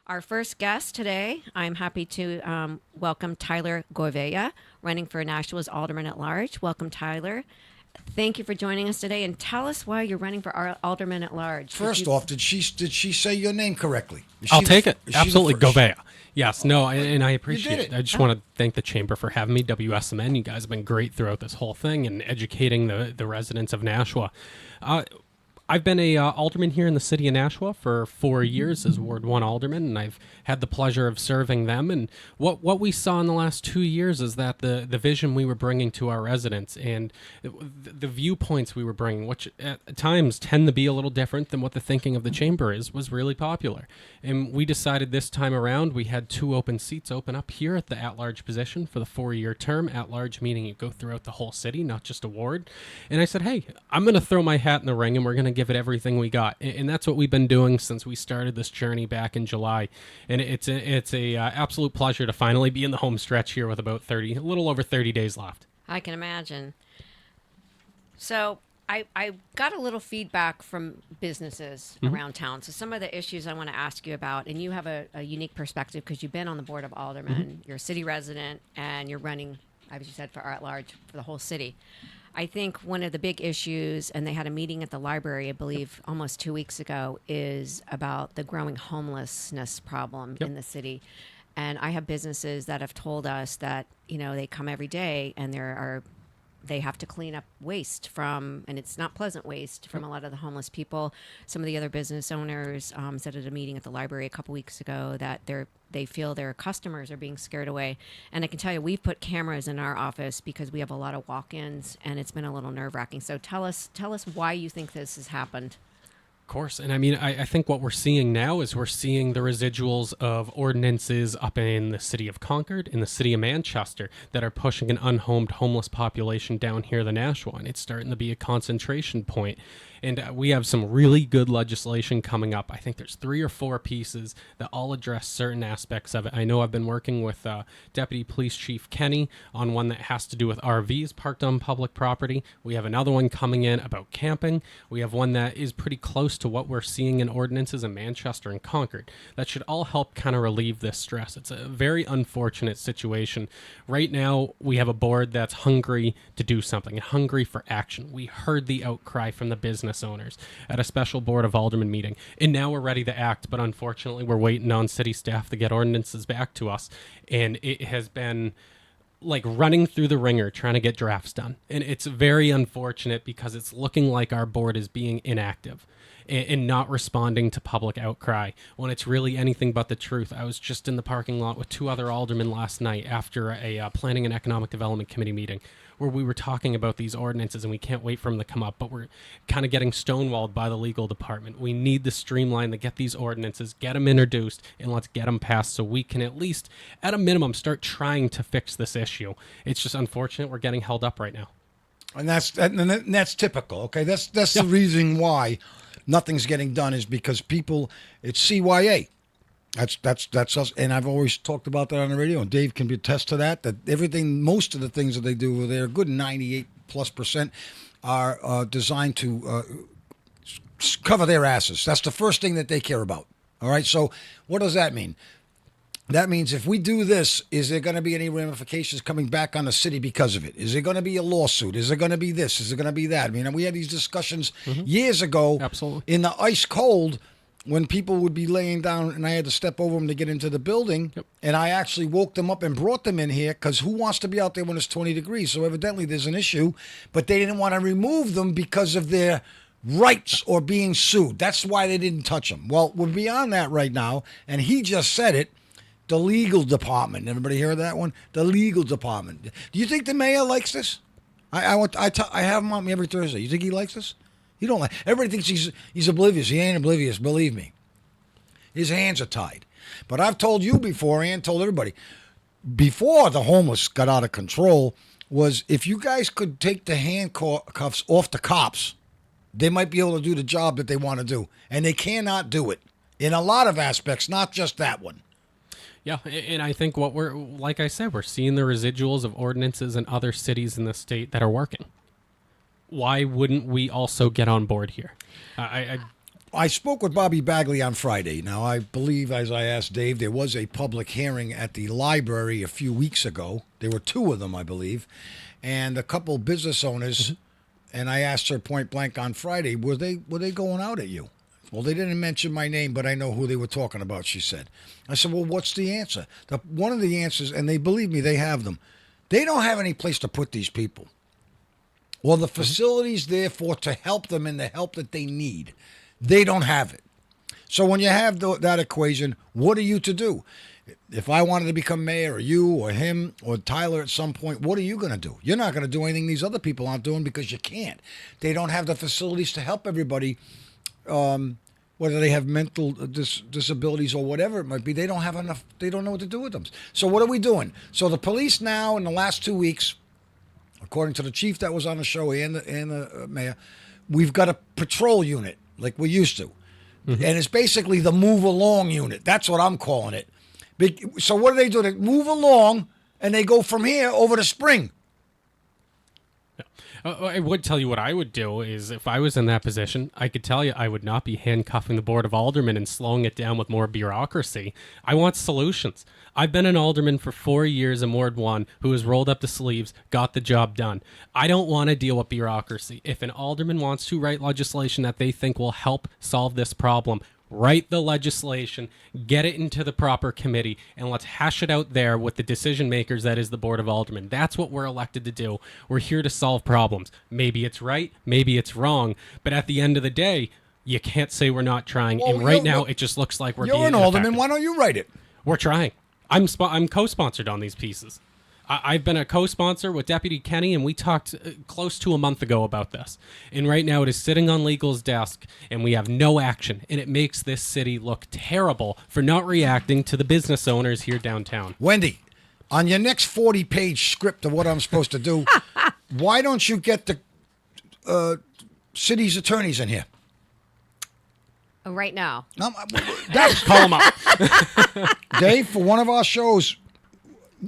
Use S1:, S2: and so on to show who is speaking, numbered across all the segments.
S1: Our first guest today, I'm happy to welcome Tyler Goveia, running for Nashua's Alderman at Large. Welcome, Tyler. Thank you for joining us today, and tell us why you're running for our Alderman at Large.
S2: First off, did she say your name correctly?
S3: I'll take it.
S2: Is she the
S3: Absolutely.
S2: first?
S3: Govea. Yes. No, and I
S2: You did
S3: appreciate it.
S2: it.
S3: I just want to thank the Chamber for having me, WSMN. You guys have been great throughout this whole thing and educating the residents of Nashua. I've been a alderman here in the city of Nashua for 4 years as Ward 1 alderman, and I've had the pleasure of serving them. And what we saw in the last 2 years is that the vision we were bringing to our residents and the viewpoints we were bringing, which at times tend to be a little different than what the thinking of the chamber is, was really popular. And we decided this time around we had 2 open seats open up here at the at-large position for the 4-year term. At-large meaning you go throughout the whole city, not just a ward. And I said, hey, I'm going to throw my hat in the ring and we're going to give it everything we got. And that's what we've been doing since we started this journey back in July. And it's a absolute pleasure to finally be in the home stretch here with about a little over 30 days left.
S1: I can imagine. So I got a little feedback from businesses around town. So some of the issues I want to ask you about, and you have a unique perspective because you've been on the board of aldermen, you're a city resident, and you're running, as you said, for at large for the whole city. I think one of the big issues, and they had a meeting at the library, I believe, almost 2 weeks ago, is about the growing homelessness problem in the city. And I have businesses that have told us that, they come every day and they have to clean up waste from, and it's not pleasant waste, from a lot of the homeless people. Some of the other business owners said at a meeting at the library a couple weeks ago that they feel their customers are being scared away. And I can tell you, we've put cameras in our office because we have a lot of walk-ins, and it's been a little nerve-wracking. So tell us why you think this has happened.
S3: Course. And I mean, I think what we're seeing now is we're seeing the residuals of ordinances up in the city of Concord, in the city of Manchester, that are pushing an unhomed homeless population down here, the Nashua. And it's starting to be a concentration point. And we have some really good legislation coming up. I think there's 3 or 4 pieces that all address certain aspects of it. I know I've been working with Deputy Police Chief Kenny on one that has to do with RVs parked on public property. We have another one coming in about camping. We have one that is pretty close to what we're seeing in ordinances in Manchester and Concord. That should all help kind of relieve this stress. It's a very unfortunate situation. Right now, we have a board that's hungry to do something, hungry for action. We heard the outcry from the business owners at a special board of aldermen meeting, and now we're ready to act, but unfortunately we're waiting on city staff to get ordinances back to us, and it has been like running through the ringer trying to get drafts done. And it's very unfortunate because it's looking like our board is being inactive and not responding to public outcry when it's really anything but the truth. I was just in the parking lot with 2 other aldermen last night after a Planning and Economic Development Committee meeting where we were talking about these ordinances, and we can't wait for them to come up, but we're kind of getting stonewalled by the legal department. We need to streamline to get these ordinances, get them introduced, and let's get them passed so we can at least, at a minimum, start trying to fix this issue. It's just unfortunate we're getting held up right now.
S2: And that's typical. Okay, that's the reason why nothing's getting done is because people. It's CYA. That's us, and I've always talked about that on the radio, and Dave can attest to that. That everything, most of the things that they do, they're good 98+% are designed to cover their asses. That's the first thing that they care about. All right. So what does that mean? That means if we do this, is there going to be any ramifications coming back on the city because of it? Is there going to be a lawsuit? Is there going to be this? Is there going to be that? I mean, we had these discussions years ago.
S3: Absolutely.
S2: In the ice cold when people would be laying down and I had to step over them to get into the building.
S3: Yep.
S2: And I actually woke them up and brought them in here because who wants to be out there when it's 20 degrees? So evidently there's an issue, but they didn't want to remove them because of their rights or being sued. That's why they didn't touch them. Well, we're beyond that right now, and he just said it. The legal department. Everybody hear that one? The legal department. Do you think the mayor likes this? I have him on me every Thursday. You think he likes this? He don't like. Everybody thinks he's oblivious. He ain't oblivious. Believe me. His hands are tied. But I've told you before, and told everybody before the homeless got out of control, was if you guys could take the handcuffs off the cops, they might be able to do the job that they want to do, and they cannot do it in a lot of aspects, not just that one.
S3: Yeah, and I think what like I said, we're seeing the residuals of ordinances in other cities in the state that are working. Why wouldn't we also get on board here?
S2: I spoke with Bobby Bagley on Friday. Now, I believe, as I asked Dave, there was a public hearing at the library a few weeks ago. There were two of them, I believe, and a couple business owners. And I asked her point blank on Friday, were they going out at you? Well, they didn't mention my name, but I know who they were talking about, she said. I said, well, what's the answer? One of the answers, and they believe me, they have them. They don't have any place to put these people. Well, the facilities, therefore, to help them in the help that they need. They don't have it. So when you have that equation, what are you to do? If I wanted to become mayor, or you, or him, or Tyler at some point, what are you going to do? You're not going to do anything these other people aren't doing because you can't. They don't have the facilities to help everybody, whether they have mental disabilities or whatever it might be. They don't have enough. They don't know what to do with them. So what are we doing? So the police now, in the last 2 weeks, according to the chief that was on the show and the mayor, we've got a patrol unit like we used to. Mm-hmm. And it's basically the move along unit. That's what I'm calling it. So what do? They move along, and they go from here over to Spring.
S3: I would tell you what I would do is if I was in that position, I could tell you I would not be handcuffing the Board of Aldermen and slowing it down with more bureaucracy. I want solutions. I've been an alderman for 4 years in Ward 1 who has rolled up the sleeves, got the job done. I don't want to deal with bureaucracy. If an alderman wants to write legislation that they think will help solve this problem, write the legislation, get it into the proper committee, and let's hash it out there with the decision makers that is the Board of Aldermen. That's what we're elected to do. We're here to solve problems. Maybe it's right, maybe it's wrong, but at the end of the day, you can't say we're not trying.
S2: Well,
S3: and right now, it just looks like we're being
S2: You're an alderman.
S3: ineffective.
S2: Why don't you write it?
S3: We're trying. I'm co-sponsored on these pieces. I've been a co-sponsor with Deputy Kenny, and we talked close to a month ago about this. And right now it is sitting on legal's desk, and we have no action. And it makes this city look terrible for not reacting to the business owners here downtown.
S2: Wendy, on your next 40-page script of what I'm supposed to do, why don't you get the city's attorneys in here?
S1: Right now.
S3: Call them up.
S2: Dave, for one of our shows,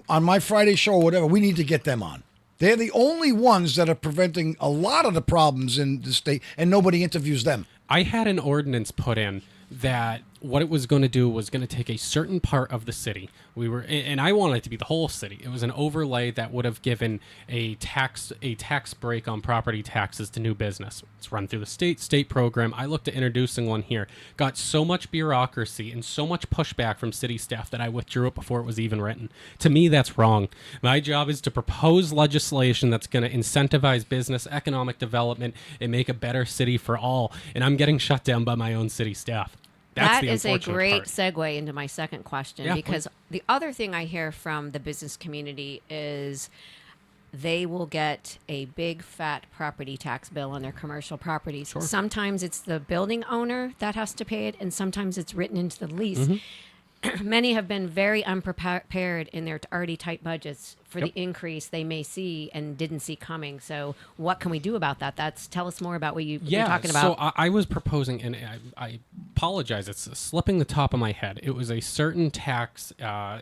S2: on my Friday show or whatever, we need to get them on. They're the only ones that are preventing a lot of the problems in the state, and nobody interviews them.
S3: I had an ordinance put in that what it was going to do was going to take a certain part of the city. And I wanted it to be the whole city. It was an overlay that would have given a tax break on property taxes to new business. It's run through the state program. I looked at introducing one here. Got so much bureaucracy and so much pushback from city staff that I withdrew it before it was even written. To me, that's wrong. My job is to propose legislation that's going to incentivize business, economic development, and make a better city for all. And I'm getting shut down by my own city staff.
S1: That is a great segue into my second question, because the other thing I hear from the business community is they will get a big fat property tax bill on their commercial properties. Sure. Sometimes it's the building owner that has to pay it, and sometimes it's written into the lease. Mm-hmm. Many have been very unprepared in their already tight budgets for the increase they may see and didn't see coming. So what can we do about that? Tell us more about what you're talking about.
S3: So I was proposing, and I apologize, it's slipping the top of my head. It was a certain tax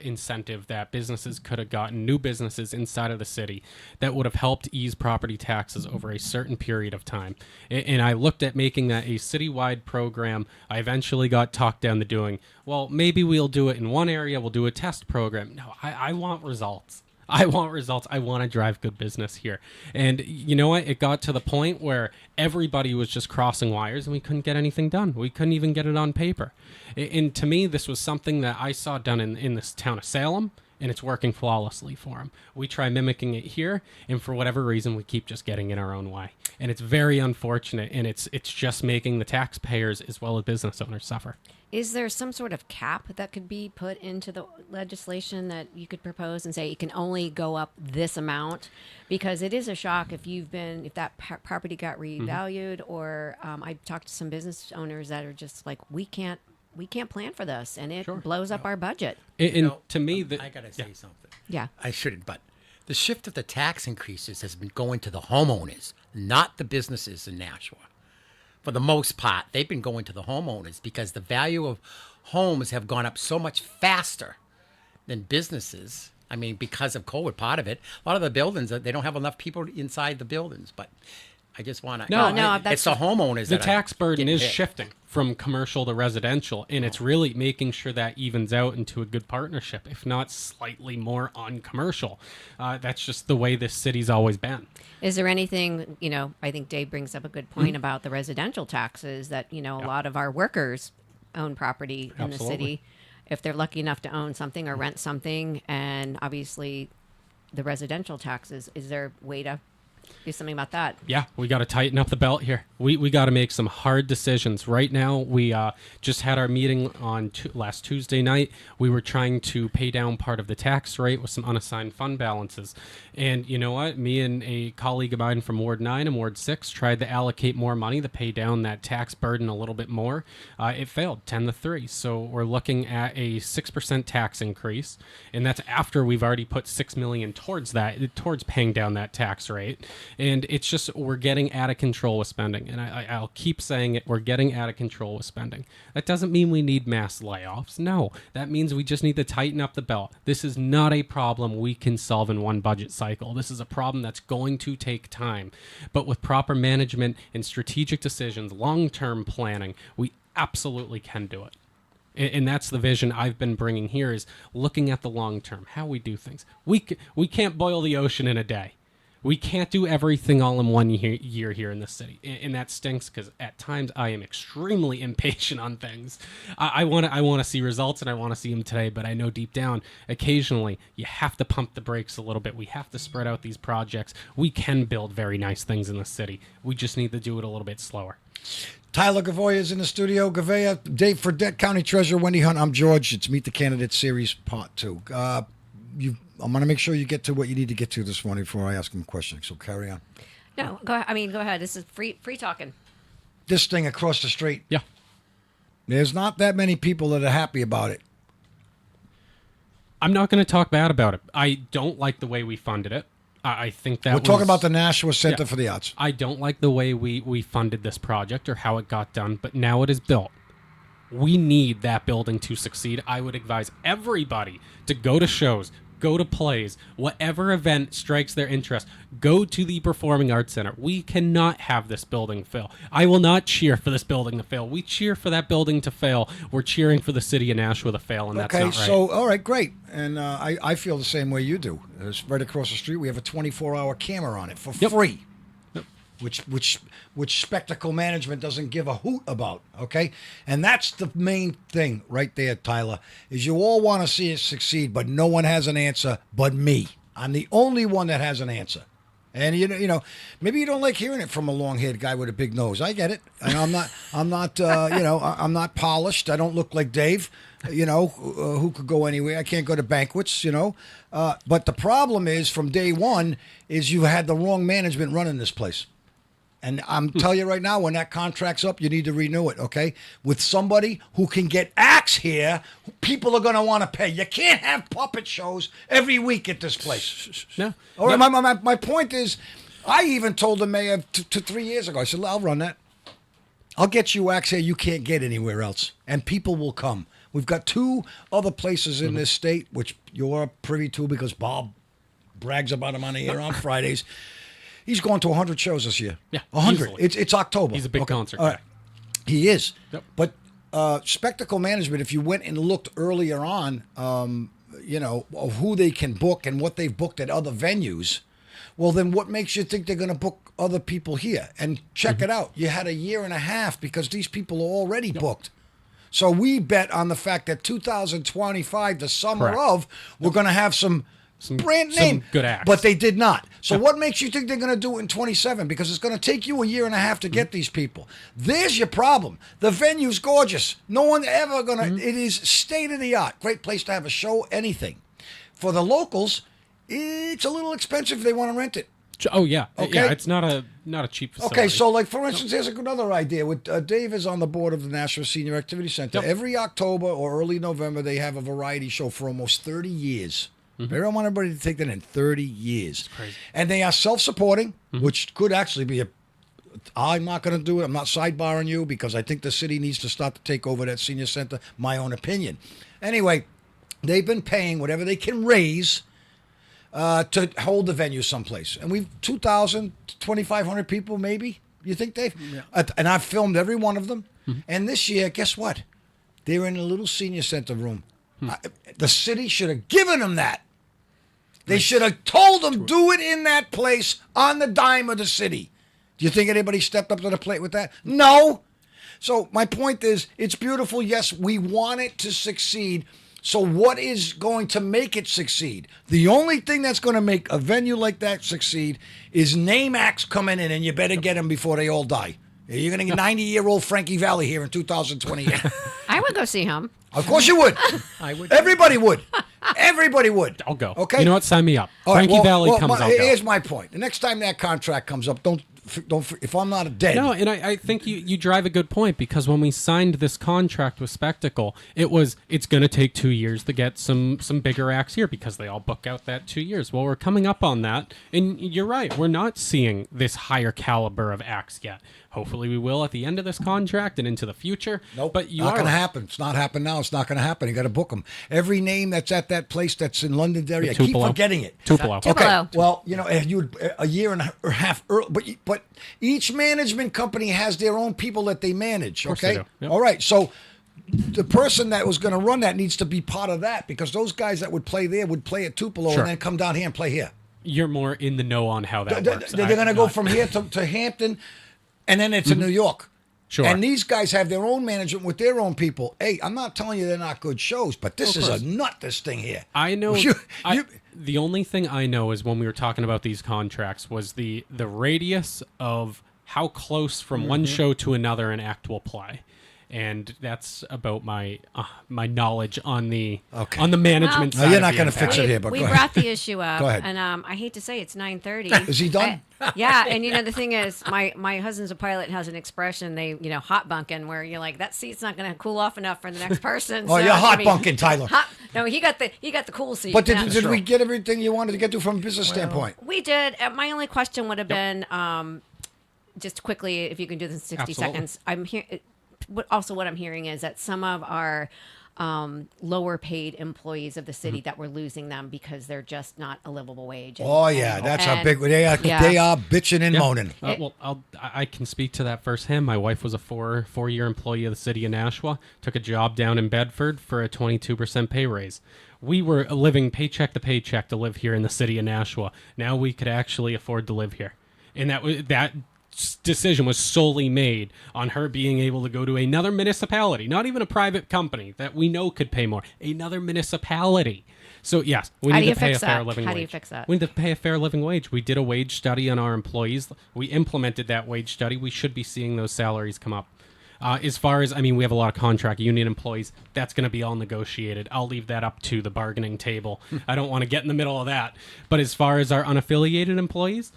S3: incentive that businesses could have gotten, new businesses inside of the city, that would have helped ease property taxes over a certain period of time. And I looked at making that a citywide program. I eventually got talked down to doing, well, maybe we'll do it in one area, we'll do a test program. No, I want results. I want results. I want to drive good business here. And you know what? It got to the point where everybody was just crossing wires and we couldn't get anything done. We couldn't even get it on paper. And to me, this was something that I saw done in this town of Salem, and it's working flawlessly for them. We try mimicking it here, and for whatever reason, we keep just getting in our own way. And it's very unfortunate, and it's just making the taxpayers as well as business owners suffer.
S1: Is there some sort of cap that could be put into the legislation that you could propose and say it can only go up this amount? Because it is a shock if that property got revalued, or I've talked to some business owners that are just like, we can't plan for this, and it blows up our budget.
S3: And to me,
S4: I gotta say something.
S1: Yeah,
S4: I shouldn't, but the shift of the tax increases has been going to the homeowners, not the businesses in Nashua. For the most part, they've been going to the homeowners because the value of homes have gone up so much faster than businesses. I mean, because of COVID, part of it. A lot of the buildings, they don't have enough people inside the buildings. But I just want to...
S3: No,
S4: it's the homeowners
S3: the
S4: that
S3: tax burden is
S4: hit.
S3: shifting from commercial to residential, and it's really making sure that evens out into a good partnership, if not slightly more on commercial. That's just the way this city's always been.
S1: Is there anything, I think Dave brings up a good point about the residential taxes that, a lot of our workers own property in the city. If they're lucky enough to own something or rent something, and obviously the residential taxes, is there a way to do something about that?
S3: Yeah, we got to tighten up the belt here. We got to make some hard decisions. Right now, we just had our meeting on last Tuesday night. We were trying to pay down part of the tax rate with some unassigned fund balances. And you know what? Me and a colleague of mine from Ward 9 and Ward 6 tried to allocate more money to pay down that tax burden a little bit more. It failed, 10-3. So we're looking at a 6% tax increase. And that's after we've already put $6 million towards paying down that tax rate. And it's just, we're getting out of control with spending. And I'll keep saying it, we're getting out of control with spending. That doesn't mean we need mass layoffs. No, that means we just need to tighten up the belt. This is not a problem we can solve in one budget cycle. This is a problem that's going to take time. But with proper management and strategic decisions, long-term planning, we absolutely can do it. And that's the vision I've been bringing here, is looking at the long term, how we do things. We can't boil the ocean in a day. We can't do everything all in one year here in this city. And that stinks, because at times I am extremely impatient on things. I want to see results, and I want to see them today, but I know deep down, occasionally, you have to pump the brakes a little bit. We have to spread out these projects. We can build very nice things in the city. We just need to do it a little bit slower.
S2: Tyler Gavoya is in the studio. Gavoya, Dave Fredette, County Treasurer, Wendy Hunt. I'm George. It's Meet the Candidates Series Part 2. I'm going to make sure you get to what you need to get to this morning before I ask him a question. So carry on.
S1: No, go ahead. This is free talking.
S2: This thing across the street.
S3: Yeah.
S2: There's not that many people that are happy about it.
S3: I'm not going to talk bad about it. I don't like the way we funded it. I think that
S2: we're talking about the Nashua Center for the Arts.
S3: I don't like the way we funded this project or how it got done, but now it is built. We need that building to succeed. I would advise everybody to go to shows, go to plays, whatever event strikes their interest, go to the Performing Arts Center. We cannot have this building fail. I will not cheer for this building to fail. We cheer for that building to fail. We're cheering for the city of Nashua to fail, and that's not right.
S2: Okay, so, all right, great. And I feel the same way you do. It's right across the street. We have a 24-hour camera on it for free.
S3: Yep.
S2: Which Spectacle Management doesn't give a hoot about, okay? And that's the main thing right there, Tyler, is you all want to see it succeed, but no one has an answer but me. I'm the only one that has an answer. And you know, maybe you don't like hearing it from a long-haired guy with a big nose. I get it. And I'm not, I'm not polished. I don't look like Dave, who could go anywhere. I can't go to banquets, But the problem is, from day one, is you had the wrong management running this place. And I'm telling you right now, when that contract's up, you need to renew it, okay? With somebody who can get acts here, people are going to want to pay. You can't have puppet shows every week at this place.
S3: No.
S2: All right, my point is, I even told the mayor 3 years ago, I said, I'll run that. I'll get you acts here you can't get anywhere else, and people will come. We've got 2 other places in this state, which you're privy to because Bob brags about them on the air on Fridays. He's going to 100 shows this year.
S3: Yeah,
S2: 100.
S3: easily.
S2: It's October.
S3: He's a big concert
S2: guy.
S3: guy.
S2: He is.
S3: Yep.
S2: But Spectacle Management, if you went and looked earlier on, of who they can book and what they've booked at other venues, well, then what makes you think they're going to book other people here? And check it out. You had a year and a half because these people are already booked. So we bet on the fact that 2025, the summer
S3: Correct.
S2: of, we're going to have some brand name,
S3: some good acts.
S2: but they did not. So what makes you think they're going to do it in 27? Because it's going to take you a year and a half to get these people. There's your problem. The venue's gorgeous. No one ever going to. It is state of the art. Great place to have a show. Anything. For the locals, it's a little expensive if they want to rent it.
S3: Oh yeah,
S2: Okay.
S3: yeah. It's not a cheap facility.
S2: Okay, so like for instance, here's another idea. With Dave is on the board of the Nashua Senior Activity Center.
S3: Yep.
S2: Every October or early November, they have a variety show for almost 30 years. I don't want everybody to take that in 30 years.
S3: Crazy.
S2: And they are self-supporting, which could actually be I'm not going to do it. I'm not sidebarring you because I think the city needs to start to take over that senior center. My own opinion. Anyway, they've been paying whatever they can raise to hold the venue someplace. And we've 2,000, 2,500 people maybe. You think, Dave? Yeah. And I've filmed every one of them. And this year, guess what? They're in a little senior center room. The city should have given them that. They should have told them, do it in that place on the dime of the city. Do you think anybody stepped up to the plate with that? No. So my point is, it's beautiful. Yes, we want it to succeed. So what is going to make it succeed? The only thing that's going to make a venue like that succeed is name acts coming in, and you better get them before they all die. You're going to get 90-year-old Frankie Valli here in 2028.
S1: I would go see him.
S2: Of course you would.
S4: I would.
S2: Everybody would. Everybody would.
S3: I'll go.
S2: Okay.
S3: You know what? Sign me up.
S2: All right,
S3: Frankie Valli comes, I'll go.
S2: Here's my point. The next time that contract comes up, don't. If I'm not dead.
S3: No, and I think you drive a good point, because when we signed this contract with Spectacle, it's going to take 2 years to get some bigger acts here, because they all book out that 2 years. Well, we're coming up on that, and you're right. We're not seeing this higher caliber of acts yet. Hopefully we will at the end of this contract and into the future.
S2: Nope,
S3: but
S2: not going to happen. It's not happening now. It's not going to happen. You got to book them. Every name that's at that place that's in Londonderry, I keep
S3: Tupelo.
S2: forgetting it.
S3: Tupelo.
S2: Okay.
S1: Tupelo.
S2: Well, if you would a year and a half early, but each management company has their own people that they manage.
S3: course
S2: Okay.
S3: they do. Yep.
S2: All right. So the person that was going to run that needs to be part of that, because those guys that would play there would play at Tupelo
S3: Sure.
S2: and then come down here and play here.
S3: You're more in the know on how that works.
S2: They're going to go from here to Hampton, and then it's in New York.
S3: Sure.
S2: And these guys have their own management with their own people. Hey, I'm not telling you they're not good shows, but this is a nut, this thing here.
S3: I know.
S2: You-
S3: The only thing I know is when we were talking about these contracts was the radius of how close from one show to another an act will play. And that's about my knowledge on the management
S2: No,
S3: side.
S2: you're
S3: of
S2: not
S3: the
S2: gonna
S3: impact.
S2: fix it here, but
S1: we
S2: go
S1: brought the issue up.
S2: Go ahead.
S1: And I hate to say it's 9:30.
S2: Is he done?
S1: Yeah, and the thing is, my husband's a pilot and has an expression, they hot bunking, where you're like, that seat's not going to cool off enough for the next person.
S2: Oh,
S1: so
S2: you're
S1: it's
S2: hot
S1: gonna be
S2: bunking, Tyler.
S1: No, he got the cool seat.
S2: But
S1: Yeah.
S2: did we get everything you wanted to get to from a business standpoint?
S1: We did. My only question would have been, just quickly, if you can do this in 60
S3: Absolutely.
S1: seconds. I'm here. Also, what I'm hearing is that some of our lower paid employees of the city that we're losing them because they're just not a livable wage.
S2: Oh yeah, that's how
S1: And-
S2: big they are.
S1: yeah.
S2: They are bitching and
S3: Yeah.
S2: moaning.
S3: Well, I can speak to that firsthand. My wife was a four-year employee of the city of Nashua, took a job down in Bedford for a 22% pay raise. We were living paycheck to paycheck to live here in the city of Nashua. Now we could actually afford to live here. And that decision was solely made on her being able to go to another municipality, not even a private company that we know could pay more, another municipality. So yes, we
S1: How
S3: need
S1: do you
S3: to pay a
S1: fix
S3: fair
S1: that?
S3: living
S1: How
S3: wage.
S1: do you fix that?
S3: We need to pay a fair living wage. We did a wage study on our employees. We implemented that wage study. We should be seeing those salaries come up. As far as, we have a lot of contract union employees. That's going to be all negotiated. I'll leave that up to the bargaining table. I don't want to get in the middle of that. But as far as our unaffiliated employees,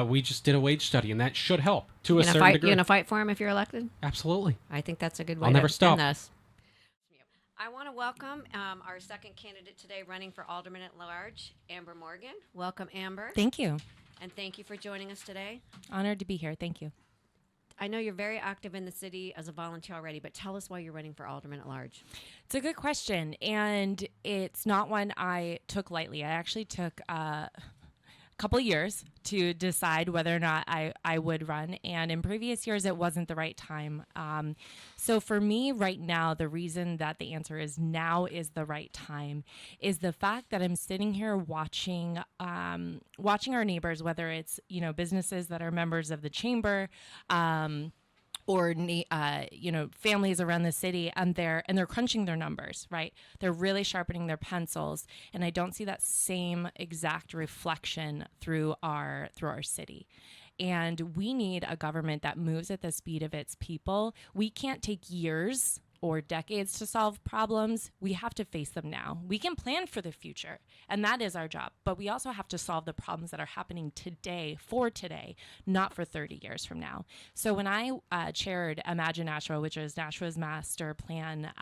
S3: we just did a wage study, and that should help to a certain degree.
S1: You gonna fight for him if you're elected?
S3: Absolutely.
S1: I think that's a good way
S3: I'll
S1: to
S3: never
S1: end
S3: stop.
S1: this. I want to welcome our second candidate today running for Alderman at Large, Amber Morgan. Welcome, Amber.
S5: Thank you.
S1: And thank you for joining us today.
S5: Honored to be here. Thank you.
S1: I know you're very active in the city as a volunteer already, but tell us why you're running for Alderman at Large.
S5: It's a good question, and it's not one I took lightly. I actually took a couple years to decide whether or not I would run, and in previous years it wasn't the right time. So for me right now, the reason that the answer is now is the right time is the fact that I'm sitting here watching our neighbors, whether it's businesses that are members of the chamber, or families around the city, and they're crunching their numbers, right? They're really sharpening their pencils, and I don't see that same exact reflection through our city. And we need a government that moves at the speed of its people. We can't take years or decades to solve problems. We have to face them now. We can plan for the future, and that is our job. But we also have to solve the problems that are happening today, for today, not for 30 years from now. So when I chaired Imagine Nashua, which is Nashua's master plan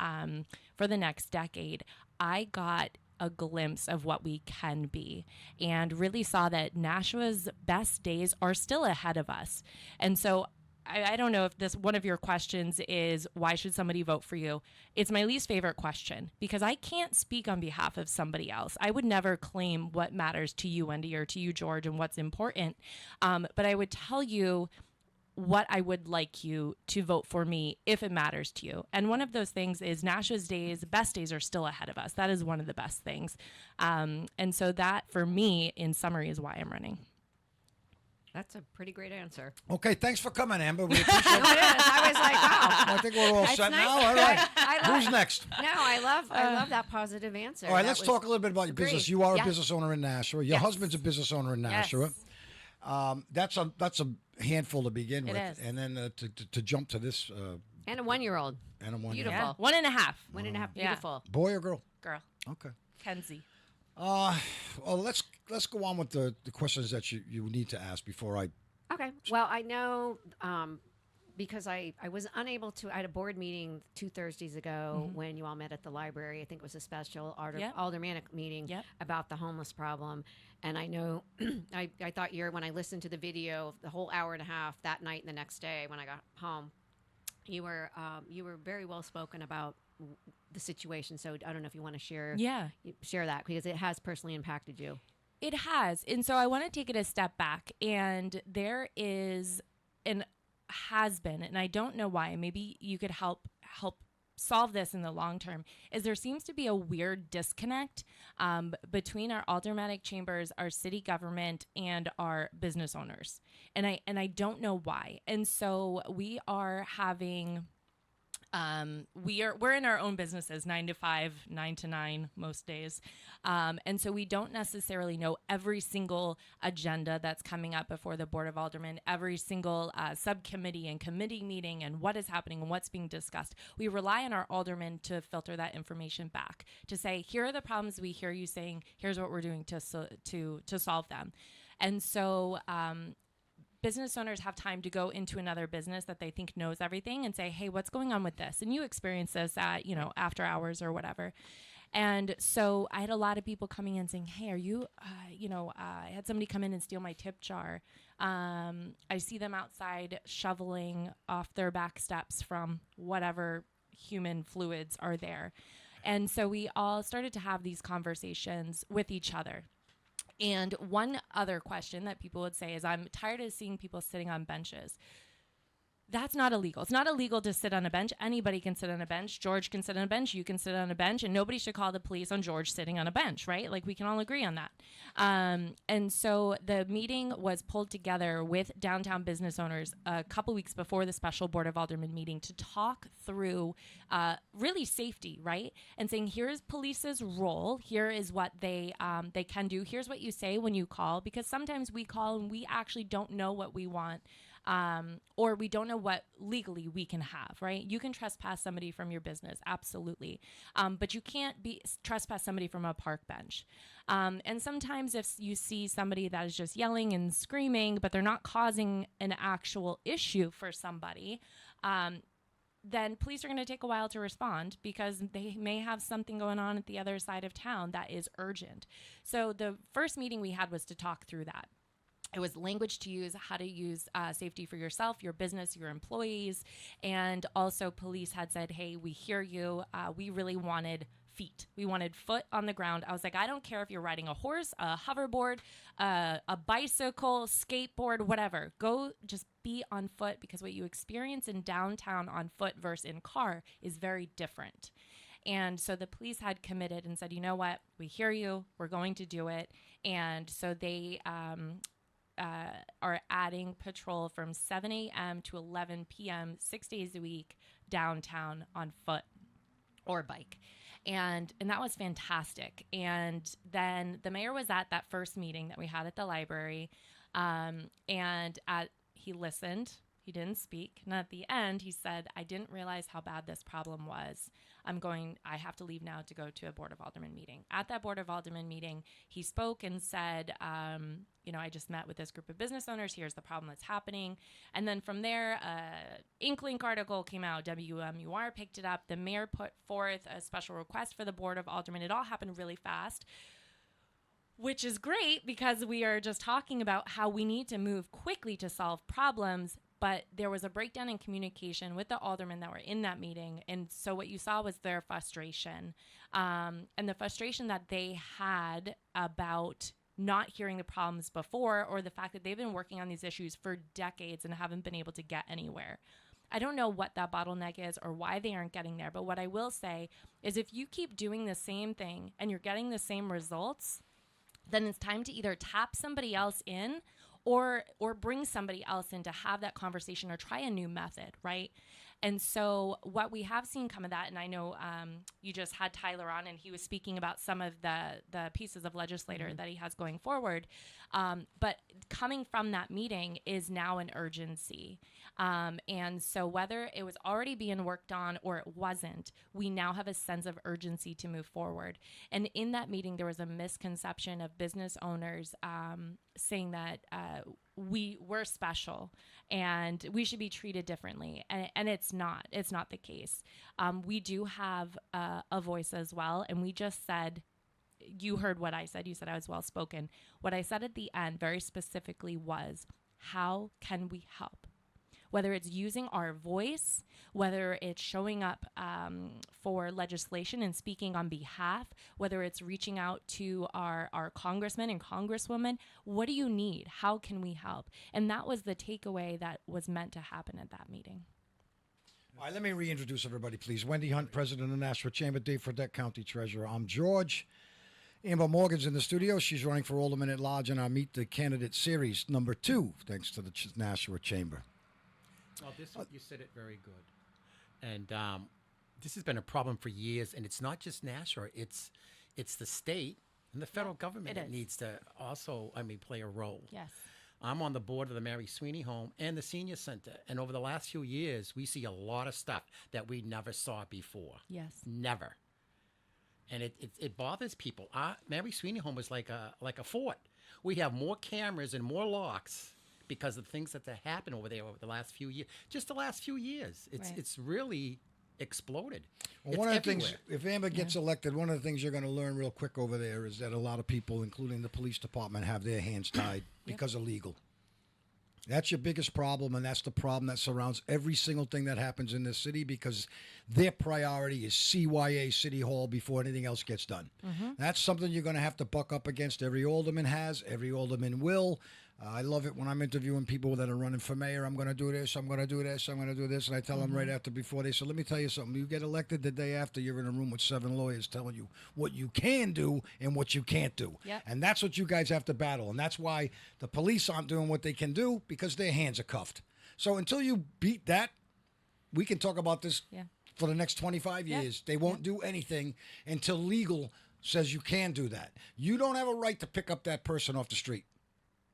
S5: for the next decade, I got a glimpse of what we can be and really saw that Nashua's best days are still ahead of us. And so I don't know if this one of your questions is, why should somebody vote for you? It's my least favorite question because I can't speak on behalf of somebody else. I would never claim what matters to you, Wendy, or to you, George, and what's important. But I would tell you, what I would like you to vote for me if it matters to you. And one of those things is Nashua's best days are still ahead of us. That is one of the best things. And so that, for me, in summary, is why I'm running.
S1: That's a pretty great answer.
S2: Okay, thanks for coming, Amber. We appreciate
S1: No,
S2: it.
S1: it is. I was like, wow.
S2: I think we're all set
S1: nice.
S2: now. All right.
S1: I love-
S2: Who's next?
S1: No, I love that positive answer.
S2: All right,
S1: That
S2: let's
S1: was
S2: talk a little bit about your
S1: great.
S2: business. You are a
S1: Yeah.
S2: business owner in Nashua. Your
S5: Yes.
S2: husband's a business owner in Nashua.
S5: Yes.
S2: That's a handful to begin
S5: It
S2: with,
S5: is.
S2: and then to jump to this
S1: And a 1-year-old.
S2: and a one
S1: Beautiful.
S5: Yeah. 1.5.
S1: 1.5.
S5: Yeah.
S1: Beautiful.
S2: boy or girl.
S5: Girl.
S2: Okay.
S5: Kenzie.
S2: Well, let's go on with the questions that you need to ask before I.
S1: Okay. Well, I know because I was unable to. I had a board meeting 2 Thursdays ago when you all met at the library. I think it was a special
S5: Yep.
S1: aldermanic meeting
S5: Yep.
S1: about the homeless problem. And I know I thought when I listened to the video, the whole hour and a half that night and the next day when I got home, you were very well spoken about the situation. So I don't know if you want to share that because it has personally impacted you.
S5: It has. And so I want to take it a step back. And there is has been, and I don't know why, maybe you could help solve this in the long term, is there seems to be a weird disconnect between our aldermanic chambers, our city government, and our business owners. And I don't know why. And so we are having we're in our own businesses 9 to 5, 9 to 9 most days. And so we don't necessarily know every single agenda that's coming up before the Board of Aldermen, every single subcommittee and committee meeting and what is happening and what's being discussed. We rely on our aldermen to filter that information back, to say, here are the problems we hear you saying, here's what we're doing to solve them. And so, business owners have time to go into another business that they think knows everything and say, hey, what's going on with this? And you experience this at, after hours or whatever. And so I had a lot of people coming in saying, hey, are you, I had somebody come in and steal my tip jar. I see them outside shoveling off their back steps from whatever human fluids are there. And so we all started to have these conversations with each other. And one other question that people would say is, I'm tired of seeing people sitting on benches. That's not illegal. It's not illegal to sit on a bench. Anybody can sit on a bench. George can sit on a bench. You can sit on a bench. And nobody should call the police on George sitting on a bench, right? Like, we can all agree on that. And so the meeting was pulled together with downtown business owners a couple weeks before the special Board of Aldermen meeting to talk through really safety, right? And saying, here's police's role. Here is what they can do. Here's what you say when you call. Because sometimes we call and we actually don't know what we want. Or we don't know what legally we can have, right? You can trespass somebody from your business, absolutely. But you can't trespass somebody from a park bench. And sometimes if you see somebody that is just yelling and screaming, but they're not causing an actual issue for somebody, then police are going to take a while to respond because they may have something going on at the other side of town that is urgent. So the first meeting we had was to talk through that. It was language to use, how to use safety for yourself, your business, your employees. And also police had said, hey, we hear you. We really wanted feet. We wanted foot on the ground. I was like, I don't care if you're riding a horse, a hoverboard, a bicycle, skateboard, whatever. Go just be on foot, because what you experience in downtown on foot versus in car is very different. And so the police had committed and said, you know what? We hear you. We're going to do it. And so they are adding patrol from 7 a.m. to 11 p.m. 6 days a week downtown on foot or bike. And that was fantastic. And then the mayor was at that first meeting that we had at the library. He listened. He didn't speak. And at the end, he said, I didn't realize how bad this problem was. I have to leave now to go to a Board of Aldermen meeting. At that Board of Aldermen meeting, he spoke and said, I just met with this group of business owners. Here's the problem that's happening. And then from there, Inklink article came out. WMUR picked it up. The mayor put forth a special request for the Board of Aldermen. It all happened really fast, which is great because we are just talking about how we need to move quickly to solve problems. But there was a breakdown in communication with the aldermen that were in that meeting. And so what you saw was their frustration, and the frustration that they had about not hearing the problems before, or the fact that they've been working on these issues for decades and haven't been able to get anywhere. I don't know what that bottleneck is or why they aren't getting there, but what I will say is if you keep doing the same thing and you're getting the same results, then it's time to either tap somebody else in or bring somebody else in to have that conversation or try a new method, right? And so what we have seen come of that, and I know you just had Tyler on and he was speaking about some of the pieces of legislator that he has going forward, but coming from that meeting is now an urgency. And so whether it was already being worked on or it wasn't, we now have a sense of urgency to move forward. And in that meeting, there was a misconception of business owners saying that we're special and we should be treated differently, and it's not the case. We do have a voice as well, and we just said, you heard what I said, you said I was well spoken. What I said at the end very specifically was, how can we help? Whether it's using our voice, whether it's showing up for legislation and speaking on behalf, whether it's reaching out to our congressmen and congresswomen, what do you need? How can we help? And that was the takeaway that was meant to happen at that meeting.
S2: All right, let me reintroduce everybody, please. Wendy Hunt, President of the Nashua Chamber, Dave Fredette, County Treasurer. I'm George. Amber Morgan's in the studio. She's running for Alderman at Large in our Meet the Candidate series, number 2, thanks to the Nashua Chamber.
S4: Well, you said it very good. And this has been a problem for years, and it's not just Nashua. It's the state and the federal government that needs to also, play a role.
S5: Yes.
S4: I'm on the board of the Mary Sweeney Home and the Senior Center, and over the last few years, we see a lot of stuff that we never saw before.
S5: Yes.
S4: Never. And it bothers people. Mary Sweeney Home is like a fort. We have more cameras and more locks because of things that have happened over there over the last few years. Just the last few years. It's really exploded.
S2: Well, one of the things, if Amber gets elected, one of the things you're going to learn real quick over there is that a lot of people, including the police department, have their hands tied because of legal. That's your biggest problem, and that's the problem that surrounds every single thing that happens in this city, because their priority is CYA City Hall before anything else gets done. That's something you're going to have to buck up against. Every alderman has, every alderman will. I love it when I'm interviewing people that are running for mayor. I'm going to do this, I'm going to do this, I'm going to do this. And I tell them right after, before they say, let me tell you something. You get elected the day after, you're in a room with 7 lawyers telling you what you can do and what you can't do.
S5: Yep.
S2: And that's what you guys have to battle. And that's why the police aren't doing what they can do, because their hands are cuffed. So until you beat that, we can talk about this for the next 25 years. They won't do anything until legal says you can do that. You don't have a right to pick up that person off the street.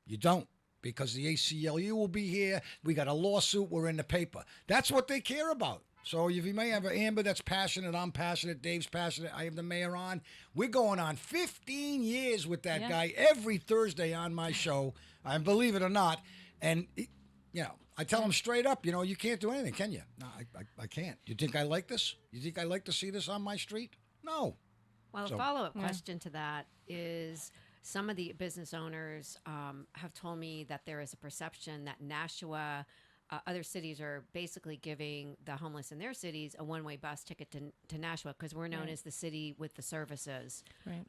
S2: You don't, because the ACLU will be here. We got a lawsuit. We're in the paper. That's what they care about. So if you may have an Amber that's passionate, I'm passionate, Dave's passionate, I have the mayor on. We're going on 15 years with that guy every Thursday on my show, and believe it or not. And, I tell him straight up, you can't do anything, can you? No, I can't. You think I like this? You think I like to see this on my street? No.
S1: Well, a follow-up question to that is, some of the business owners have told me that there is a perception that Nashua, other cities are basically giving the homeless in their cities a one-way bus ticket to Nashua, because we're known as the city with the services.
S5: Right.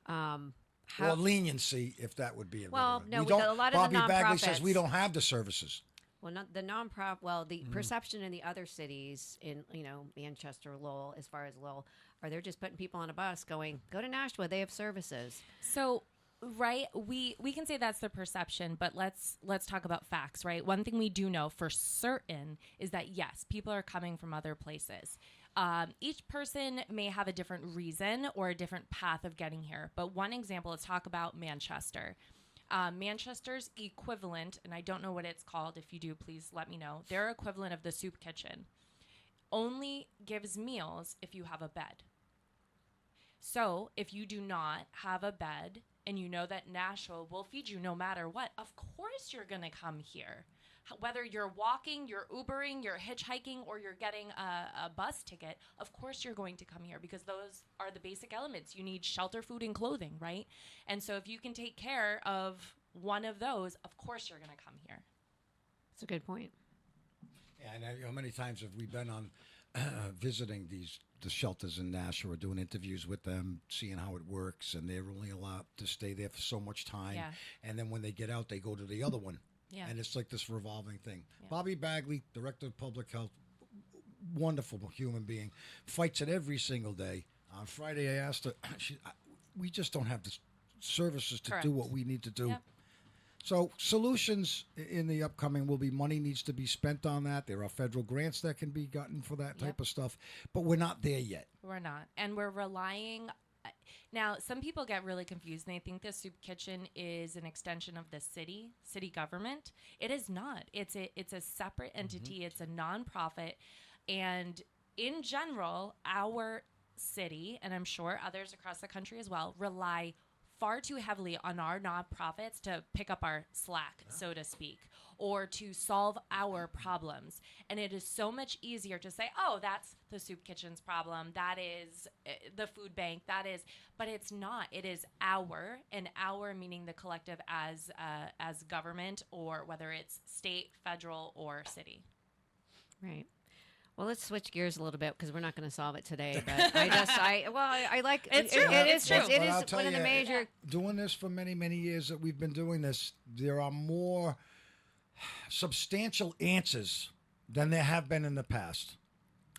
S2: Or leniency, if that would be.
S1: Well, no,
S2: we don't,
S1: a lot of
S2: Bobby
S1: the nonprofits.
S2: Bagley says we don't have the services.
S1: Well, not the nonprofit. Well, the perception in the other cities, in Manchester, Lowell, as far as Lowell, are they're just putting people on a bus, going, go to Nashua, they have services.
S5: So. Right, we can say that's the perception, but let's talk about facts, right? One thing we do know for certain is that yes, people are coming from other places. Each person may have a different reason or a different path of getting here. But one example, let's talk about Manchester. Manchester's equivalent, and I don't know what it's called. If you do, please let me know. Their equivalent of the soup kitchen only gives meals if you have a bed. So if you do not have a bed, and you know that Nashua will feed you no matter what, of course you're going to come here. Whether you're walking, you're Ubering, you're hitchhiking, or you're getting a bus ticket, of course you're going to come here, because those are the basic elements. You need shelter, food, and clothing, right? And so if you can take care of one of those, of course you're going to come here.
S1: That's a good point.
S2: Yeah, and how many times have we been on visiting the shelters in Nashua, doing interviews with them, seeing how it works, and they're only allowed to stay there for so much time.
S5: Yeah.
S2: And then when they get out, they go to the other one.
S5: Yeah.
S2: And it's like this revolving thing.
S5: Yeah.
S2: Bobby Bagley, Director of Public Health, wonderful human being, fights it every single day. On Friday, I asked her, we just don't have the services to
S5: Correct.
S2: do what we need to do.
S5: Yep.
S2: So solutions in the upcoming will be money needs to be spent on that. There are federal grants that can be gotten for that type
S5: Yep.
S2: of stuff, but we're not there yet.
S5: We're not. And we're relying. Now, some people get really confused and they think the soup kitchen is an extension of the city government. It is not. It's a separate entity. It's a nonprofit. And in general, our city, and I'm sure others across the country as well, rely far too heavily on our nonprofits to pick up our slack, so to speak, or to solve our problems. And it is so much easier to say, oh, that's the soup kitchen's problem. That is the food bank. That is, but it's not. It is our, and our meaning the collective as government, or whether it's state, federal, or city.
S1: Right. Well, let's switch gears a little bit because we're not going to solve it today. But I like
S5: It's true.
S1: It is
S5: It's true.
S1: It
S2: But I'll
S1: is
S2: tell
S1: one of the
S2: you,
S1: major.
S2: Doing this for many, many years that we've been doing this, there are more substantial answers than there have been in the past.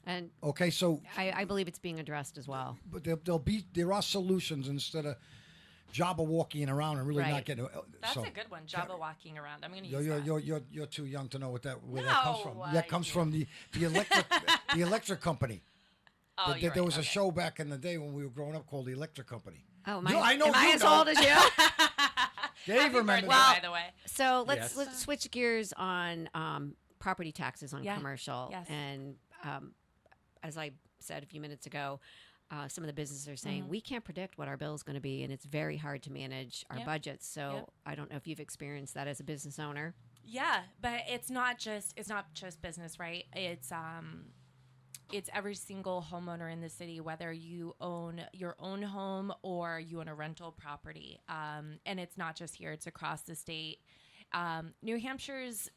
S1: And
S2: Okay, so
S1: I believe it's being addressed as well.
S2: but there are solutions instead of Jabba walking around and really not
S1: Right.
S2: getting.
S5: That's
S2: so,
S5: a good one. Jabba walking around. I'm going to
S2: You're,
S5: use
S2: you're,
S5: that.
S2: you're too young to know where that comes from.
S5: No,
S2: That comes from the electric the electric company.
S5: Oh,
S2: There
S5: you're
S2: was
S5: right.
S2: a show back in the day when we were growing up called the Electric Company.
S1: Oh,
S2: I know
S1: am I
S2: you
S1: as
S2: know.
S1: old as you?
S2: Dave
S5: Happy
S2: remembers.
S5: birthday, by the way.
S1: So
S4: Yes.
S1: let's switch gears on property taxes on
S5: Yeah.
S1: commercial.
S5: Yes.
S1: And as I said a few minutes ago, some of the businesses are saying we can't predict what our bill is going to be, and it's very hard to manage our
S5: Yep.
S1: budgets. So
S5: Yep.
S1: I don't know if you've experienced that as a business owner.
S5: Yeah, but it's not just business, right? It's every single homeowner in the city, whether you own your own home or you own a rental property. And it's not just here; it's across the state. New Hampshire's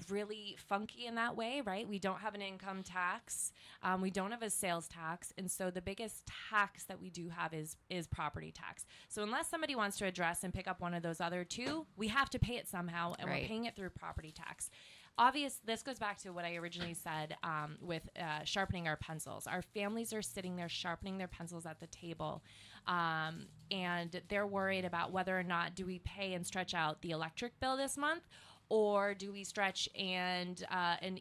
S5: really funky in that way, right? We don't have an income tax, we don't have a sales tax, and so the biggest tax that we do have is property tax. So unless somebody wants to address and pick up one of those other two, we have to pay it somehow, and
S1: Right.
S5: we're paying it through property tax. This goes back to what I originally said with sharpening our pencils. Our families are sitting there sharpening their pencils at the table, and they're worried about whether or not do we pay and stretch out the electric bill this month, or do we stretch and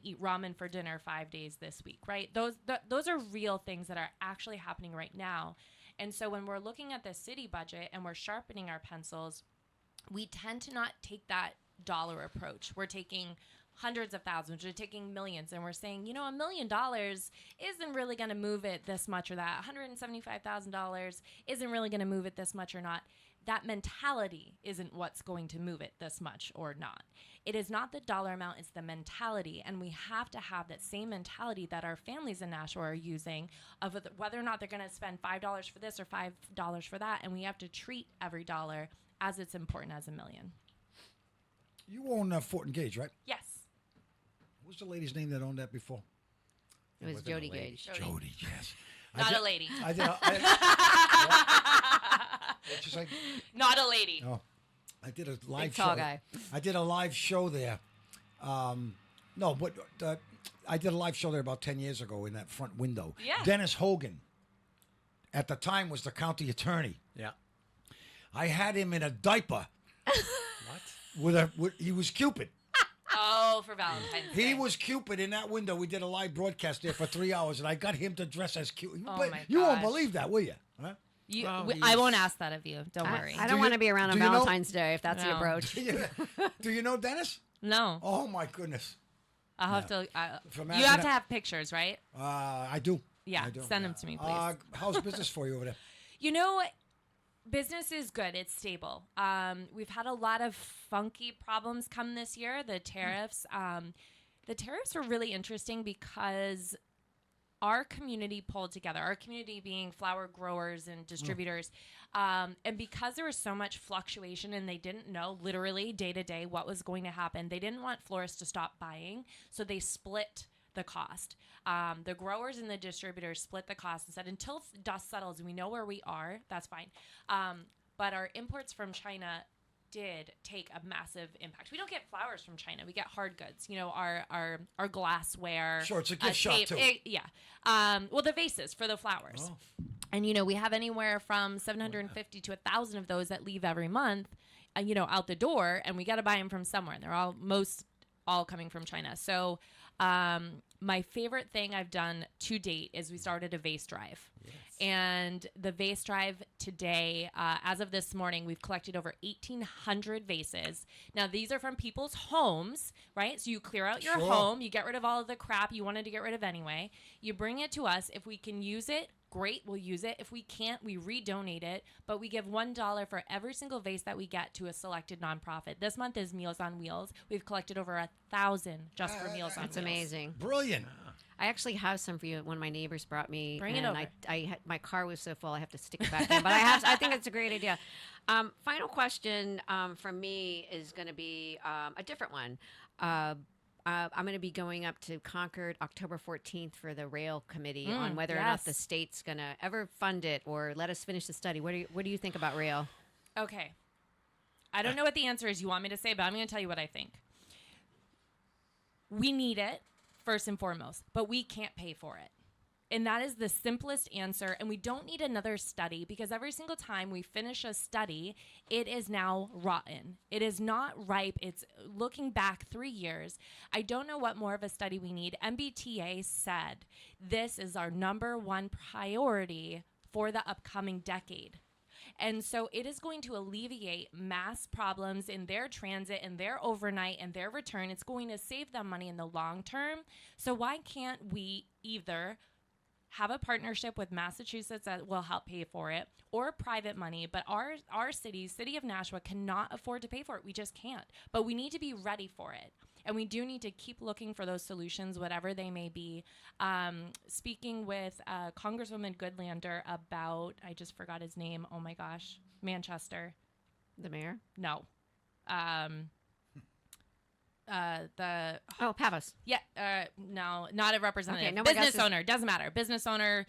S5: eat ramen for dinner 5 days this week, right? Those are real things that are actually happening right now. And so when we're looking at the city budget and we're sharpening our pencils, we tend to not take that dollar approach. We're taking hundreds of thousands, we're taking millions, and we're saying, $1 million isn't really going to move it this much or that. $175,000 isn't really going to move it this much or not. That mentality isn't what's going to move it this much or not. It is not the dollar amount, it's the mentality. And we have to have that same mentality that our families in Nashua are using of whether or not they're going to spend $5 for this or $5 for that. And we have to treat every dollar as it's important as a million.
S2: You own Fort and Gage, right?
S5: Yes.
S2: What was the lady's name that owned that before?
S1: It was
S4: wasn't a
S1: Jody
S4: lady.
S1: Gage.
S2: Jody, yes.
S5: Not a lady.
S2: I did. What'd you say?
S5: Not a lady.
S2: Oh, I did a live
S1: Big tall
S2: show.
S1: guy.
S2: I did a live show there. No, but I did a live show there about 10 years ago in that front window.
S5: Yeah.
S2: Dennis Hogan, at the time, was the county attorney.
S4: Yeah.
S2: I had him in a diaper.
S4: What?
S2: He was Cupid.
S5: Oh, for Valentine's Day.
S2: He was Cupid in that window. We did a live broadcast there for 3 hours, and I got him to dress as Cupid.
S5: Oh,
S2: But
S5: my
S2: you won't
S5: gosh.
S2: believe that, will you? Huh?
S4: Well,
S5: I won't ask that of you. Don't worry.
S1: I
S2: Do
S1: don't
S2: you-
S1: want to be around on
S2: do you know-
S1: Valentine's Day if that's the
S5: No.
S1: approach.
S2: Do you know Dennis?
S5: No.
S2: Oh my goodness.
S5: I'll have to.
S2: From
S5: You have
S2: Aspen-
S5: to have pictures, right?
S2: I do.
S5: Yeah,
S2: I do.
S5: send them to me, please.
S2: How's business for you over there?
S5: Business is good. It's stable. We've had a lot of funky problems come this year. The tariffs. The tariffs were really interesting because our community pulled together. Our community being flower growers and distributors, and because there was so much fluctuation and they didn't know literally day to day what was going to happen. They didn't want florists to stop buying, so they split the cost. The growers and the distributors split the cost and said, until dust settles and we know where we are, that's fine. But our imports from China did take a massive impact. We don't get flowers from China. We get hard goods. Our glassware.
S2: Sure, it's a gift shop,
S5: tape,
S2: too.
S5: yeah. Well, the vases for the flowers.
S2: Oh.
S5: And, we have anywhere from 750 to 1,000 of those that leave every month, out the door, and we got to buy them from somewhere. And they're all coming from China. So my favorite thing I've done to date is we started a vase drive. Yes. And the vase drive today, as of this morning, we've collected over 1,800 vases. Now, these are from people's homes, right? So you clear out your home, you get rid of all of the crap you wanted to get rid of anyway. You bring it to us. If we can use it, great, we'll use it. If we can't, we redonate it, but we give $1 for every single vase that we get to a selected nonprofit. This month is Meals on Wheels. We've collected over 1,000 just for Meals on Wheels.
S1: That's amazing.
S2: Brilliant.
S1: I actually have some for you. One of my neighbors brought me.
S5: Bring it
S1: and
S5: over.
S1: My car was so full I have to stick it back in. But I think it's a great idea. Final question from me is going to be a different one. I'm going to be going up to Concord October 14th for the rail committee on whether or not the state's going to ever fund it or let us finish the study. What do you think about rail?
S5: Okay. I don't know what the answer is you want me to say, but I'm going to tell you what I think. We need it, first and foremost, but we can't pay for it. And that is the simplest answer. And we don't need another study because every single time we finish a study, it is now rotten. It is not ripe. It's looking back 3 years. I don't know what more of a study we need. MBTA said this is our number one priority for the upcoming decade. And so it is going to alleviate mass problems in their transit and their overnight and their return. It's going to save them money in the long term. So why can't we either have a partnership with Massachusetts that will help pay for it, or private money, but our city of Nashua, cannot afford to pay for it. We just can't. But we need to be ready for it. And we do need to keep looking for those solutions, whatever they may be. Speaking with Congresswoman Goodlander about, I just forgot his name, oh my gosh, Manchester.
S1: The mayor?
S5: No.
S1: Pavos.
S5: Yeah, no, not a representative.
S1: Okay, nobody
S5: business
S1: else is-
S5: owner, doesn't matter. Business owner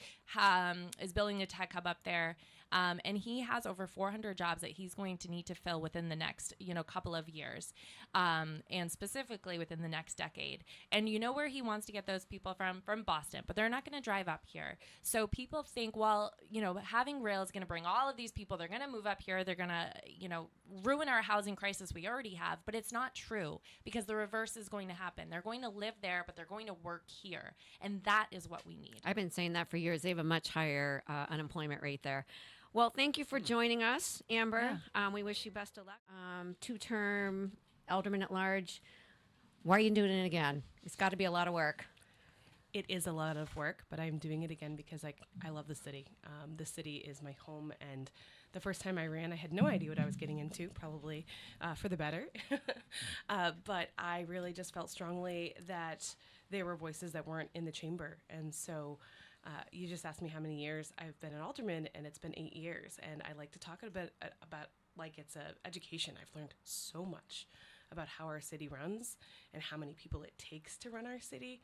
S5: is building a tech hub up there, and he has over 400 jobs that he's going to need to fill within the next, couple of years, and specifically within the next decade. And you know where he wants to get those people from? From Boston, but they're not going to drive up here. So people think, well, having rail is going to bring all of these people. They're going to move up here. They're going to, ruin our housing crisis we already have. But it's not true because the reverse is going to happen. They're going to live there, but they're going to work here. And that is what we need.
S1: I've been saying that for years. They have a much higher unemployment rate there. Well, thank you for joining us, Amber.
S5: Yeah.
S1: We wish you best of luck. Two-term alderman at large. Why are you doing it again? It's got to be a lot of work.
S6: It is a lot of work, but I'm doing it again because I love the city. The city is my home, and the first time I ran, I had no idea what I was getting into, probably for the better. But I really just felt strongly that there were voices that weren't in the chamber. And so you just asked me how many years I've been an alderman, and it's been 8 years. And I like to talk a bit about like it's a education. I've learned so much about how our city runs and how many people it takes to run our city.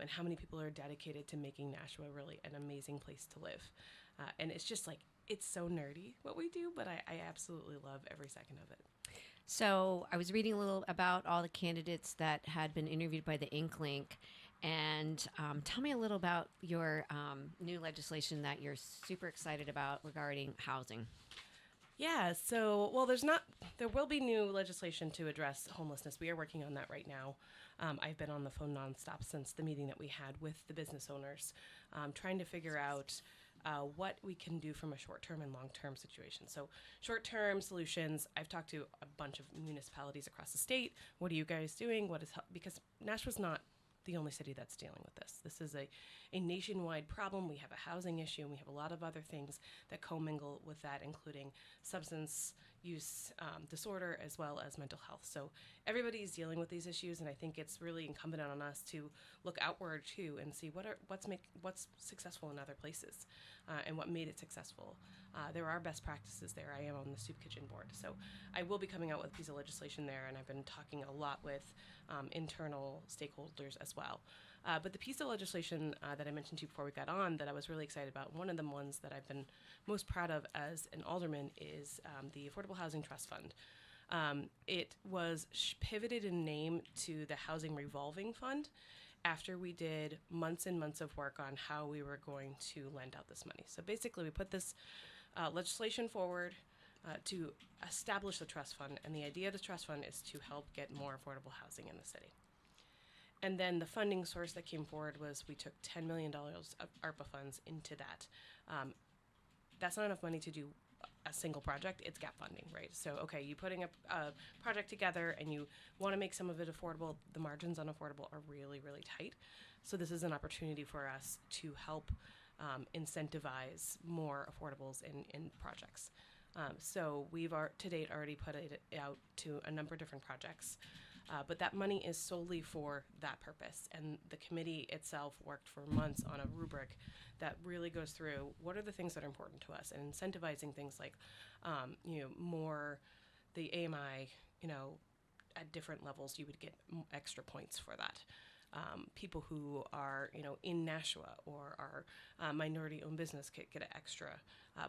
S6: And how many people are dedicated to making Nashua really an amazing place to live. And it's just like, it's so nerdy what we do, but I absolutely love every second of it.
S1: So I was reading a little about all the candidates that had been interviewed by the Ink Link. And tell me a little about your new legislation that you're super excited about regarding housing.
S6: Yeah, so, there will be new legislation to address homelessness. We are working on that right now. I've been on the phone nonstop since the meeting that we had with the business owners, trying to figure out what we can do from a short-term and long-term situation. So short-term solutions, I've talked to a bunch of municipalities across the state. What are you guys doing? Because Nashua's not the only city that's dealing with this. This is a nationwide problem. We have a housing issue, and we have a lot of other things that commingle with that, including substance use disorder as well as mental health. So everybody's dealing with these issues, and I think it's really incumbent on us to look outward too and see what's successful in other places and what made it successful. There are best practices there. I am on the soup kitchen board, so I will be coming out with a piece of legislation there, and I've been talking a lot with internal stakeholders as well. But the piece of legislation that I mentioned to you before we got on that I was really excited about, one of the ones that I've been most proud of as an alderman is the Affordable Housing Trust Fund. It was pivoted in name to the Housing Revolving Fund after we did months and months of work on how we were going to lend out this money. So basically, we put this legislation forward to establish the trust fund, and the idea of the trust fund is to help get more affordable housing in the city. And then the funding source that came forward was we took $10 million of ARPA funds into that. That's not enough money to do a single project. It's gap funding, right? So, okay, you're putting a project together and you want to make some of it affordable. The margins on affordable are really, really tight. So this is an opportunity for us to help incentivize more affordables in projects. So we've to date already put it out to a number of different projects. But that money is solely for that purpose. And the committee itself worked for months on a rubric that really goes through what are the things that are important to us and incentivizing things like, more the AMI, at different levels, you would get extra points for that. People who are, in Nashua or are minority-owned business get extra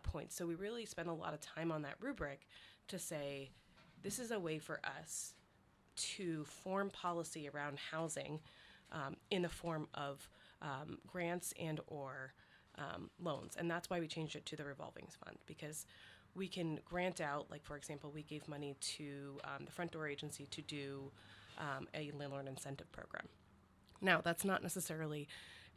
S6: points. So we really spend a lot of time on that rubric to say, this is a way for us to form policy around housing in the form of grants and or loans. And that's why we changed it to the revolving fund, because we can grant out, like, for example, we gave money to the Front Door Agency to do a landlord incentive program. Now, that's not necessarily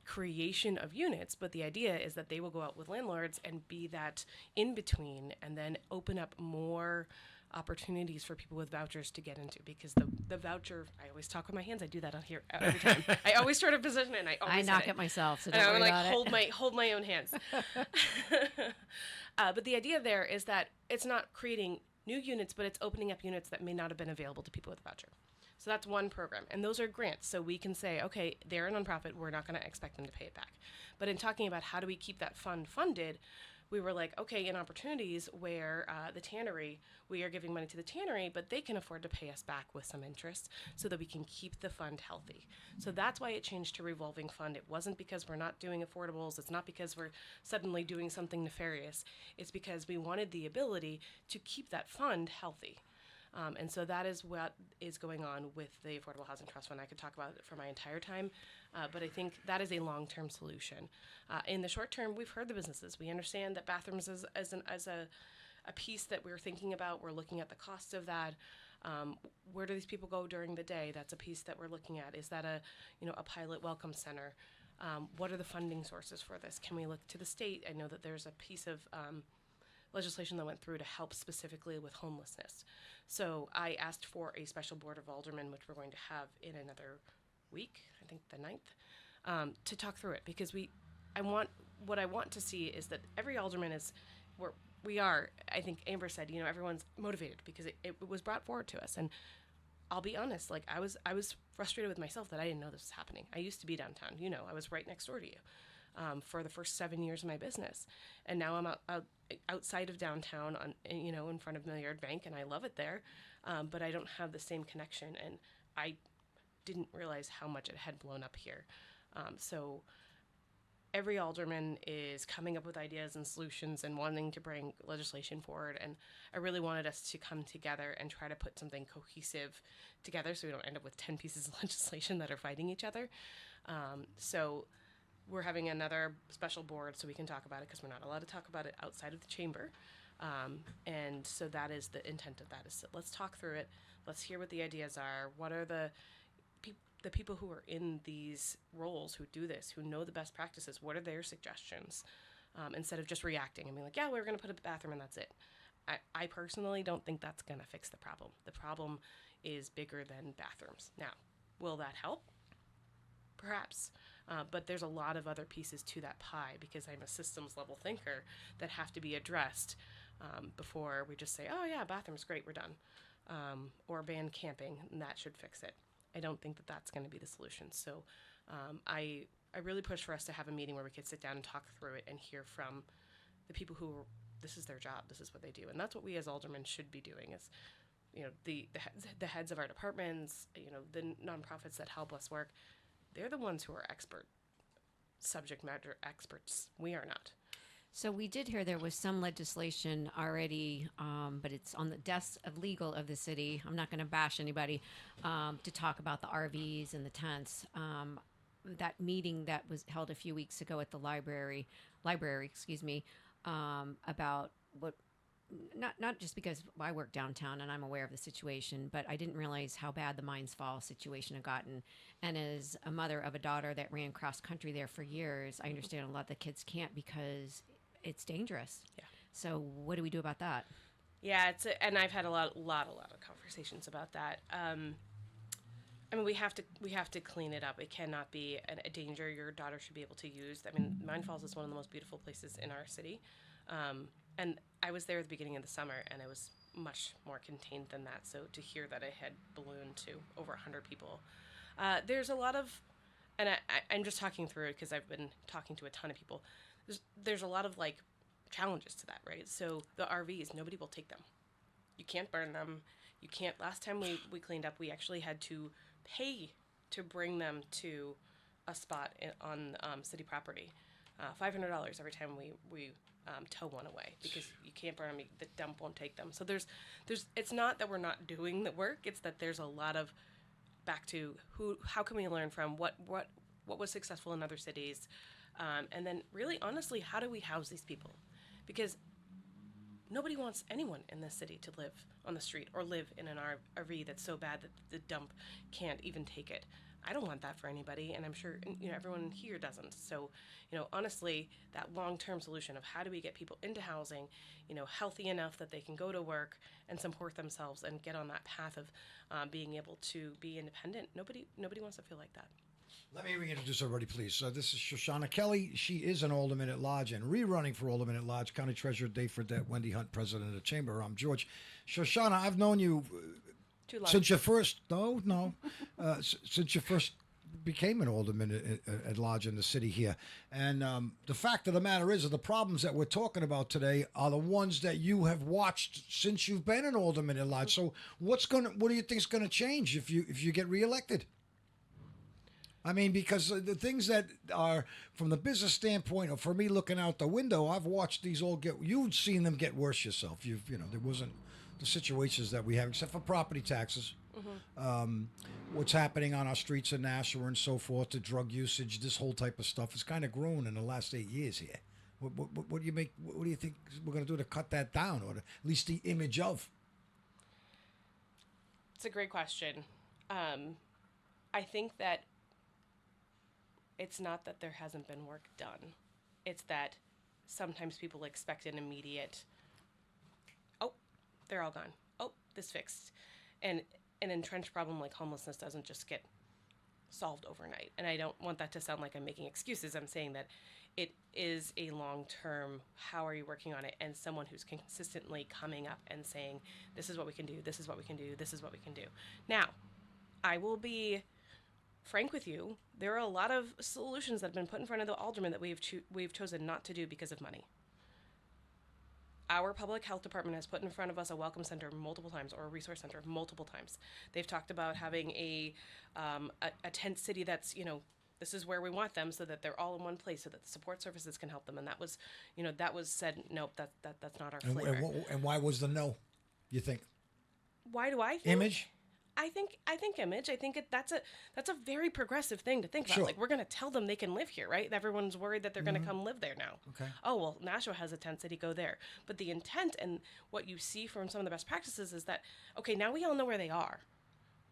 S6: creation of units, but the idea is that they will go out with landlords and be that in between and then open up more opportunities for people with vouchers to get into, because the voucher, I always talk with my hands. I do that on here every time. I always try to position it, and I always
S1: I knock
S6: hit
S1: it myself, so
S6: and
S1: don't
S6: I'm
S1: worry
S6: like,
S1: about it.
S6: hold my own hands. But the idea there is that it's not creating new units, but it's opening up units that may not have been available to people with a voucher. So that's one program. And those are grants. So we can say, okay, they're a nonprofit. We're not going to expect them to pay it back. But in talking about how do we keep that fund funded, we were like, okay, in opportunities where the tannery, we are giving money to the tannery, but they can afford to pay us back with some interest so that we can keep the fund healthy. So that's why it changed to revolving fund. It wasn't because we're not doing affordables. It's not because we're suddenly doing something nefarious. It's because we wanted the ability to keep that fund healthy. And so that is what is going on with the Affordable Housing Trust Fund. I could talk about it for my entire time, but I think that is a long-term solution. In the short term, we've heard the businesses. We understand that bathrooms is a piece that we're thinking about. We're looking at the cost of that. Where do these people go during the day? That's a piece that we're looking at. Is that a pilot welcome center? What are the funding sources for this? Can we look to the state? I know that there's a piece of legislation that went through to help specifically with homelessness. So I asked for a special board of aldermen, which we're going to have in another week, I think the 9th, to talk through it, because what I want to see is that every alderman is, we are, I think Amber said, everyone's motivated because it was brought forward to us. And I'll be honest, like I was frustrated with myself that I didn't know this was happening. I used to be downtown, I was right next door to you. For the first 7 years of my business, and now I'm outside of downtown, in front of Milliard Bank, and I love it there, but I don't have the same connection, and I didn't realize how much it had blown up here. So every alderman is coming up with ideas and solutions and wanting to bring legislation forward, and I really wanted us to come together and try to put something cohesive together so we don't end up with 10 pieces of legislation that are fighting each other. So we're having another special board so we can talk about it, because we're not allowed to talk about it outside of the chamber. And so that is the intent of that, is let's talk through it. Let's hear what the ideas are. What are the people who are in these roles who do this, who know the best practices? What are their suggestions? Instead of just reacting and being like, yeah, we're going to put a bathroom and that's it. I personally don't think that's going to fix the problem. The problem is bigger than bathrooms. Now, will that help? Perhaps. But there's a lot of other pieces to that pie, because I'm a systems level thinker, that have to be addressed before we just say, oh yeah, bathroom's great, we're done. Or ban camping, and that should fix it. I don't think that that's going to be the solution. So I really push for us to have a meeting where we could sit down and talk through it and hear from the people who this is their job, this is what they do. And that's what we as aldermen should be doing, is the heads of our departments, the nonprofits that help us work. They're the ones who are subject matter experts. We are not.
S1: So we did hear there was some legislation already, but it's on the desk of legal of the city. I'm not going to bash anybody, to talk about the RVs and the tents. That meeting that was held a few weeks ago at the library, excuse me, about what, not just because I work downtown and I'm aware of the situation, but I didn't realize how bad the Mines Fall situation had gotten. And as a mother of a daughter that ran cross country there for years, I understand a lot of the kids can't because it's dangerous.
S6: Yeah.
S1: So what do we do about that?
S6: Yeah, and I've had a lot of conversations about that. I mean, we have to clean it up. It cannot be a danger your daughter should be able to use. I mean, Mine Falls is one of the most beautiful places in our city, and I was there at the beginning of the summer, and it was much more contained than that. So to hear that it had ballooned to over 100 people, there's a lot of, and I'm just talking through it because I've been talking to a ton of people. There's a lot of like challenges to that, right? So the RVs, nobody will take them. You can't burn them. You can't. Last time we cleaned up, we actually had to pay to bring them to a spot on city property, $500 every time we tow one away because you can't burn them. The dump won't take them. So there's it's not that we're not doing the work. It's that there's a lot of back to how can we learn from what was successful in other cities, and then really honestly, how do we house these people? Because nobody wants anyone in this city to live on the street or live in an RV that's so bad that the dump can't even take it. I don't want that for anybody, and I'm sure everyone here doesn't. So, honestly, that long-term solution of how do we get people into housing, healthy enough that they can go to work and support themselves and get on that path of being able to be independent. Nobody wants to feel like that.
S2: Let me reintroduce everybody, please. This is Shoshana Kelly. She is an Alderman at Large and rerunning for Alderman at Large. County Treasurer Dave Fredette, Wendy Hunt, President of the Chamber. I'm George. Shoshana, I've known you since you first. Since you first became an Alderman at Large in the city here. And the fact of the matter is, the problems that we're talking about today are the ones that you have watched since you've been an Alderman at Large. So what do you think is going to change if you get reelected? I mean, because the things that are from the business standpoint, or for me looking out the window, I've watched these all you've seen them get worse yourself. There wasn't the situations that we have, except for property taxes. Mm-hmm. What's happening on our streets in Nashua and so forth, the drug usage, this whole type of stuff has kind of grown in the last 8 years here. What do you think we're going to do to cut that down, or at least the image of?
S6: It's a great question. I think that it's not that there hasn't been work done. It's that sometimes people expect an immediate, oh, they're all gone. Oh, this fixed. And an entrenched problem like homelessness doesn't just get solved overnight. And I don't want that to sound like I'm making excuses. I'm saying that it is a long-term, how are you working on it? And someone who's consistently coming up and saying, this is what we can do, this is what we can do, this is what we can do. Now, I will be frank with you, there are a lot of solutions that have been put in front of the aldermen that we've chosen not to do because of money. Our public health department has put in front of us a welcome center multiple times, or a resource center multiple times. They've talked about having a tent city that's, this is where we want them, so that they're all in one place, so that the support services can help them. And that was said, nope, that's not our flavor.
S2: And why was the no, you think?
S6: Why do I think?
S2: Image?
S6: I think image. I think that's a very progressive thing to think about.
S2: Sure.
S6: Like, we're going to tell them they can live here, right? Everyone's worried that they're going to come live there now.
S2: Okay.
S6: Oh, well, Nashua has a tent city, go there. But the intent and what you see from some of the best practices is that, okay, now we all know where they are.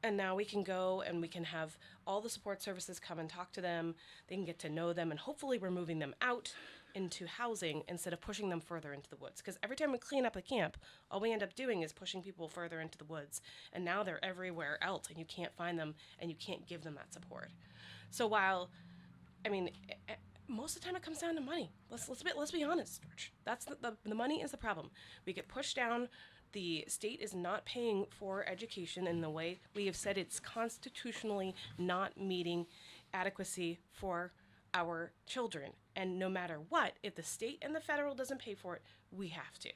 S6: And now we can go and we can have all the support services come and talk to them. They can get to know them, and hopefully we're moving them out into housing instead of pushing them further into the woods. Because every time we clean up a camp, all we end up doing is pushing people further into the woods. And now they're everywhere else, and you can't find them, and you can't give them that support. So while, most of the time it comes down to money. Let's be honest, George. That's the money is the problem. We get pushed down. The state is not paying for education in the way we have said. It's constitutionally not meeting adequacy for our children. And no matter what, if the state and the federal doesn't pay for it, we have to.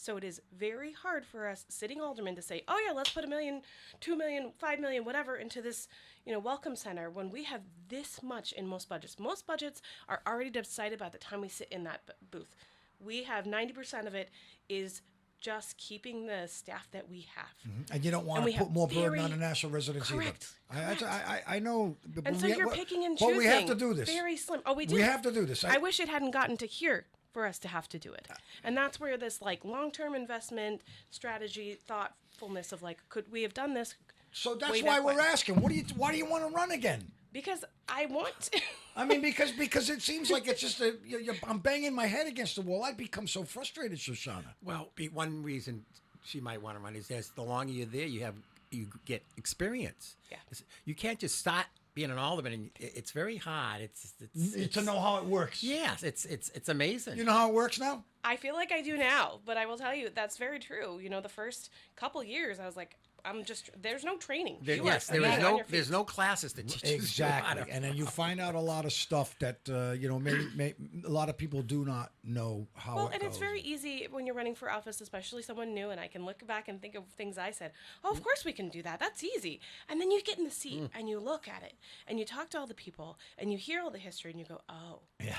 S6: So it is very hard for us sitting aldermen to say, oh yeah, let's put $1 million, $2 million, $5 million, whatever into this, welcome center when we have this much in most budgets. Most budgets are already decided by the time we sit in that booth. We have 90% of it is just keeping the staff that we have.
S2: And you don't want
S6: we
S2: to put
S6: have
S2: more burden
S6: very-
S2: on the national residents
S6: Correct,
S2: either. I know.
S6: And so you're picking and choosing.
S2: But we have to do this.
S6: Very slim. Oh, we do.
S2: We have to do this.
S6: I wish it hadn't gotten to here for us to have to do it. And that's where this long-term investment strategy, thoughtfulness of could we have done this?
S2: So that's
S6: way
S2: why
S6: back
S2: we're
S6: when?
S2: asking. Why do you want to run again?
S6: Because I want to.
S2: I mean, because it seems like it's just I'm banging my head against the wall. I become so frustrated, Shoshana.
S4: Well, one reason she might want to run is the longer you're there, you get experience.
S6: Yeah.
S4: You can't just start being an alderman, and it's very hard. It's
S2: To know how it works.
S4: Yes, it's amazing.
S2: You know how it works now?
S6: I feel like I do now, but I will tell you that's very true. The first couple years, I was like, there's no training. You are standing on your feet.
S4: There's no classes to teach you
S2: Exactly,
S4: how to-
S2: and then you find out a lot of stuff that maybe a lot of people do not know how.
S6: Well,
S2: it
S6: and
S2: goes.
S6: it's very easy when you're running for office, especially someone new, and I can look back and think of things I said. Oh, of course we can do that. That's easy. And then you get in the seat and you look at it and you talk to all the people and you hear all the history and you go, oh.
S2: Yeah,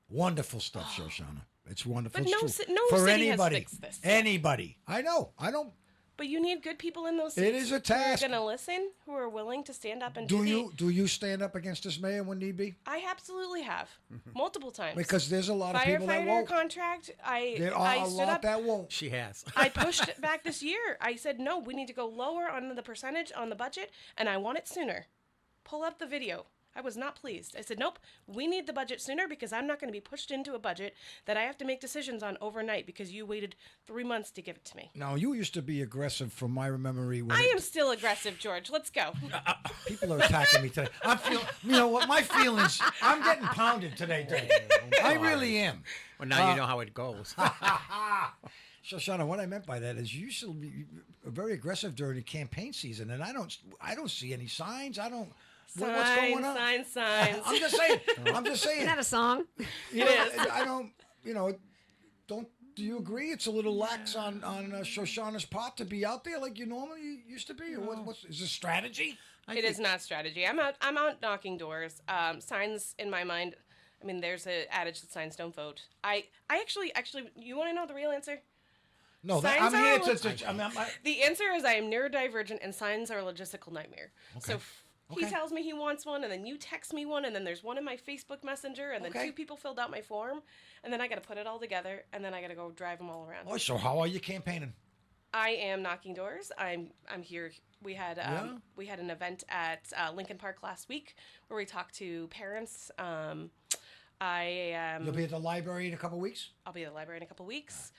S2: wonderful stuff, Shoshana. It's wonderful.
S6: But
S2: It's
S6: no
S2: true.
S6: no
S2: for
S6: city has
S2: anybody,
S6: fixed this.
S2: anybody. I know. I don't.
S6: But you need good people in those seats.
S2: It is a task.
S6: Who are going to listen, who are willing to stand up and
S2: Do you stand up against this mayor when need be?
S6: I absolutely have multiple times.
S2: Because there's a lot of people that
S6: firefighter
S2: won't.
S6: contract.
S2: There are
S6: I
S2: a
S6: stood
S2: lot
S6: up.
S2: that won't.
S4: She has.
S6: I pushed it back this year. I said no. We need to go lower on the percentage on the budget, and I want it sooner. Pull up the video. I was not pleased. I said, nope, we need the budget sooner because I'm not going to be pushed into a budget that I have to make decisions on overnight because you waited 3 months to give it to me.
S2: Now, you used to be aggressive from my memory. When
S6: I am still aggressive, George. Let's go.
S2: People are attacking me today. I'm feeling, you know what, my feelings, I'm getting pounded today, Dave. I really am.
S4: Well, now you know how it goes.
S2: Shoshana, what I meant by that is you used to be very aggressive during the campaign season, and I don't see any signs. I don't. What's going on?
S6: Signs.
S2: I'm just saying.
S1: Isn't that a song?
S2: I don't. Don't. Do you agree? It's a little lax on Shoshana's part to be out there like you normally used to be, or what's is this strategy?
S6: It is not strategy. I'm out knocking doors. Signs in my mind. I mean, there's an adage that signs don't vote. I actually, you want to know the real answer?
S2: No,
S6: Signs
S2: I'm here
S6: are
S2: to.
S6: The answer is I am neurodivergent, and signs are a logistical nightmare. So he tells me he wants one, and then you text me one, and then there's one in my Facebook Messenger, and then 2 people filled out my form, and then I got to put it all together, and then I got to go drive them all around.
S2: Oh, so how are you campaigning?
S6: I am knocking doors. I'm here. We had an event at Lincoln Park last week where we talked to parents.
S2: You'll be at the library in a couple weeks.
S6: I'll be at the library in a couple weeks.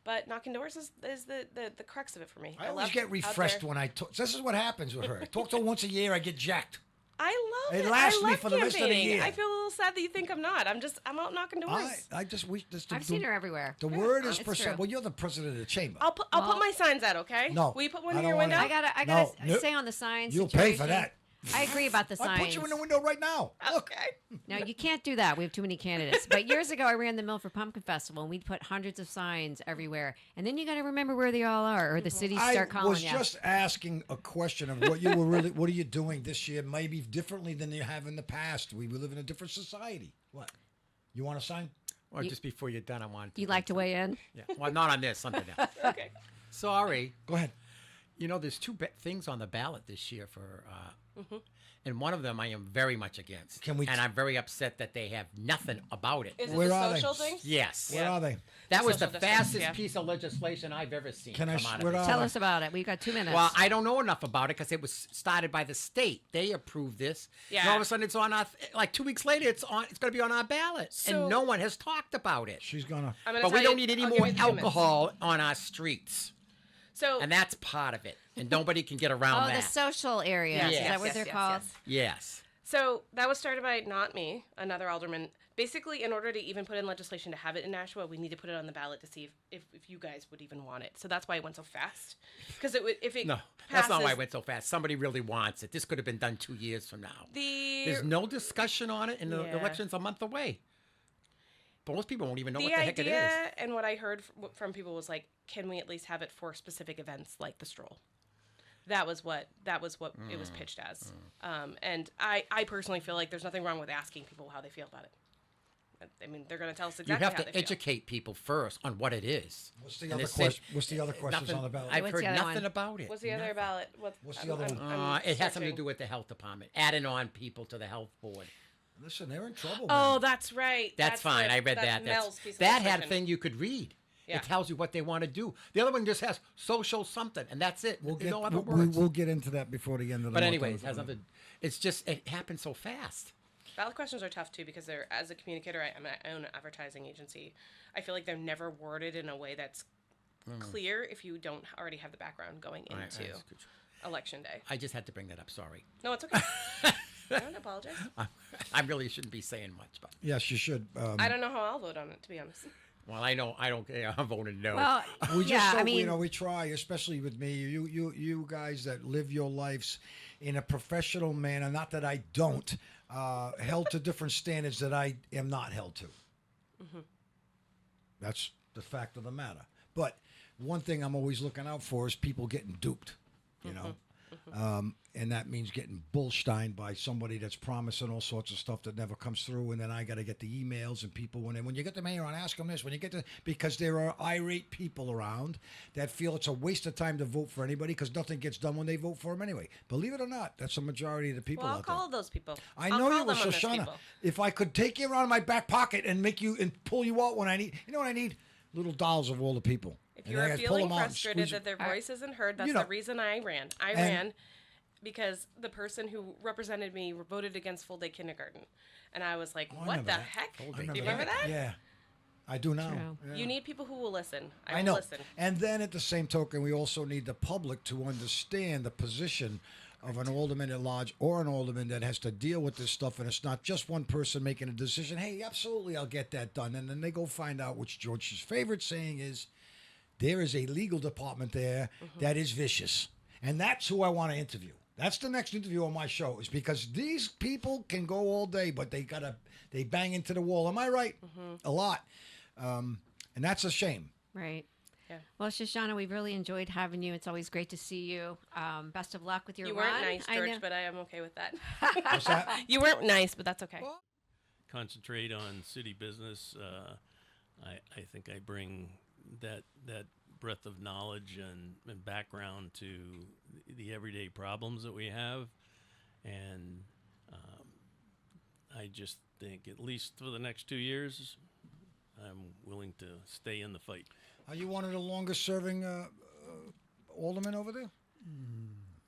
S6: But knocking doors is the crux of it for me.
S2: I always get refreshed when I talk. This is what happens with her. I talk to her once a year, I get jacked.
S6: I love it.
S2: It lasts
S6: I
S2: me
S6: love
S2: for the rest of the
S6: campaigning.
S2: year.
S6: I feel a little sad that you think I'm not. I'm out knocking doors.
S1: I've seen her everywhere.
S2: The word is
S1: It's
S2: percent.
S1: true.
S2: Well, you're the president of the chamber.
S6: I'll put my signs out, okay?
S2: No,
S6: Will you put one
S2: I
S6: in
S2: don't
S6: your
S2: wanna-
S6: window?
S1: I gotta
S2: No.
S1: say on the signs.
S2: You'll pay for
S1: situation,
S2: that.
S1: I agree about the signs.
S2: I'll put you in the window right now. Look.
S6: Okay.
S1: No, you can't do that. We have too many candidates. But years ago, I ran the Milford Pumpkin Festival, and we'd put hundreds of signs everywhere. And then you got to remember where they all are, or the cities start
S2: I
S1: calling
S2: was
S1: you.
S2: just asking a question of what are you doing this year, maybe differently than you have in the past. We live in a different society. What? You want a sign?
S4: Well, just before you're done, I wanted to.
S1: You like to weigh in?
S4: Yeah. Well, not on this. Something else.
S6: Okay.
S4: Sorry.
S2: Go ahead.
S4: There's 2 things on the ballot this year for, and one of them I am very much against.
S2: Can we?
S4: And I'm very upset that they have nothing about it.
S6: Is
S2: Where
S6: it
S2: are
S6: the
S2: they?
S6: social thing?
S4: Yes.
S2: Where are they?
S4: That was the
S6: Social distance,
S4: fastest
S6: yeah.
S4: piece of legislation I've ever seen
S2: Can I
S4: come out
S2: swear
S4: of it.
S2: to-
S1: Tell us about it. We've got 2 minutes.
S4: Well, I don't know enough about it because it was started by the state. They approved this.
S6: Yeah.
S4: And all of a sudden, it's on our. Like 2 weeks later, it's going to be on our ballot,
S6: So-
S4: and no one has talked about it.
S2: She's gonna.
S6: I'm gonna
S4: But we
S6: tell
S4: don't
S6: you-
S4: need any
S6: I'll give
S4: more
S6: you the 2 minutes.
S4: alcohol on our streets,
S6: So
S4: and that's part of it. And nobody can get around
S1: oh,
S4: that.
S1: the social areas.
S6: Yes,
S1: Is
S4: yes,
S1: that what
S6: yes,
S1: they're
S6: yes,
S1: called?
S6: yes.
S4: Yes.
S6: So that was started by not me, another alderman. Basically, in order to even put in legislation to have it in Nashua, we need to put it on the ballot to see if you guys would even want it. So that's why it went so fast. Because if it
S4: No, that's not why it
S6: passes-
S4: went so fast. Somebody really wants it. This could have been done 2 years from now.
S6: The
S4: There's no discussion on it, and the
S6: Yeah.
S4: election's a month away. most people won't even know
S6: The
S4: what the heck it
S6: idea
S4: is.
S6: and what I heard from people was like, can we at least have it for specific events like the stroll? That was what it was pitched as. And I personally feel like there's nothing wrong with asking people how they feel about it. I mean, they're going to tell us
S4: You
S6: exactly
S4: have
S6: how
S4: to
S6: they feel.
S4: educate people first on what it is.
S2: What's the
S4: And
S2: other
S4: it's
S2: question? What's the other questions
S4: nothing-
S2: on the ballot?
S4: I've
S1: What's
S4: heard
S1: the other
S4: nothing
S1: one?
S4: about it.
S6: What's the other ballot?
S2: What's the other one?
S4: It has something to do with the health department, adding on people to the health board.
S2: Listen, they're in trouble.
S6: Oh,
S2: man.
S6: that's right.
S4: That's fine. I read that.
S6: Mel's piece of
S4: that had a
S6: legislation.
S4: thing you could read.
S6: Yeah.
S4: It tells you what they want to do. The other one just has social something, and that's it.
S2: We'll get,
S4: no other
S2: we'll,
S4: words.
S2: we'll get into that before the end of the
S4: But
S2: month.
S4: anyways, has nothing. It's just it happened so fast.
S6: Ballot questions are tough too because they're, as a communicator, I own an advertising agency. I feel like they're never worded in a way that's clear if you don't already have the background going into election day.
S4: I just had to bring that up. Sorry.
S6: No, it's okay. I don't apologize.
S4: I really shouldn't be saying much, but
S2: Yes, you should.
S6: I don't know how I'll vote on it, to be honest.
S4: well, I know I don't care. I'm voting no.
S1: Well,
S2: We just
S1: yeah,
S2: hope,
S1: I mean,
S2: we try, especially with me, you guys that live your lives in a professional manner. Not that I don't, held to different standards that I am not held to. That's the fact of the matter. But one thing I'm always looking out for is people getting duped, you know. And that means getting bullshined by somebody that's promising all sorts of stuff that never comes through, and then I got to get the emails and people when you get the mayor on, ask them this. When you get to because there are irate people around that feel it's a waste of time to vote for anybody because nothing gets done when they vote for them anyway. Believe it or not, that's the majority of the people
S6: Well, I'll
S2: out there.
S6: call those people.
S2: I
S6: I'll
S2: know
S6: call
S2: you were
S6: them on those
S2: Shoshana.
S6: people.
S2: If I could take you around in my back pocket and make you and pull you out when I need, you know what I need? Little dolls of all the people.
S6: If
S2: And
S6: you're
S2: I gotta pull
S6: feeling
S2: them out and
S6: frustrated
S2: squeeze
S6: that
S2: them.
S6: their voice isn't heard, that's
S2: You know-
S6: the reason I ran. I
S2: And-
S6: ran because the person who represented me voted against full day kindergarten. And I was like,
S2: I
S6: what
S2: remember
S6: the
S2: that.
S6: heck? Do
S2: I
S6: you remember that?
S2: Yeah, I do now.
S1: True.
S2: Yeah.
S6: You need people who will listen.
S2: I
S6: will
S2: know.
S6: listen.
S2: And then at the same token, we also need the public to understand the position of an alderman at large or an alderman that has to deal with this stuff. And it's not just one person making a decision. Hey, absolutely, I'll get that done. And then they go find out, which George's favorite saying is, there is a legal department there that is vicious. And that's who I want to interview. That's the next interview on my show, is because these people can go all day, but they bang into the wall. Am I right? A lot. And that's a shame.
S1: right.
S6: Yeah.
S1: Well, Shoshana, we've really enjoyed having you. It's always great to see you. Best of luck with your
S6: You
S1: run.
S6: weren't nice,
S1: I
S6: George,
S1: know.
S6: but I am okay with that.
S2: What's that?
S6: You weren't nice, but that's okay.
S7: Concentrate on city business. I think I bring that breadth of knowledge and background to the everyday problems that we have, and I just think at least for the next 2 years, I'm willing to stay in the fight.
S2: Are you one of the longest serving aldermen over there?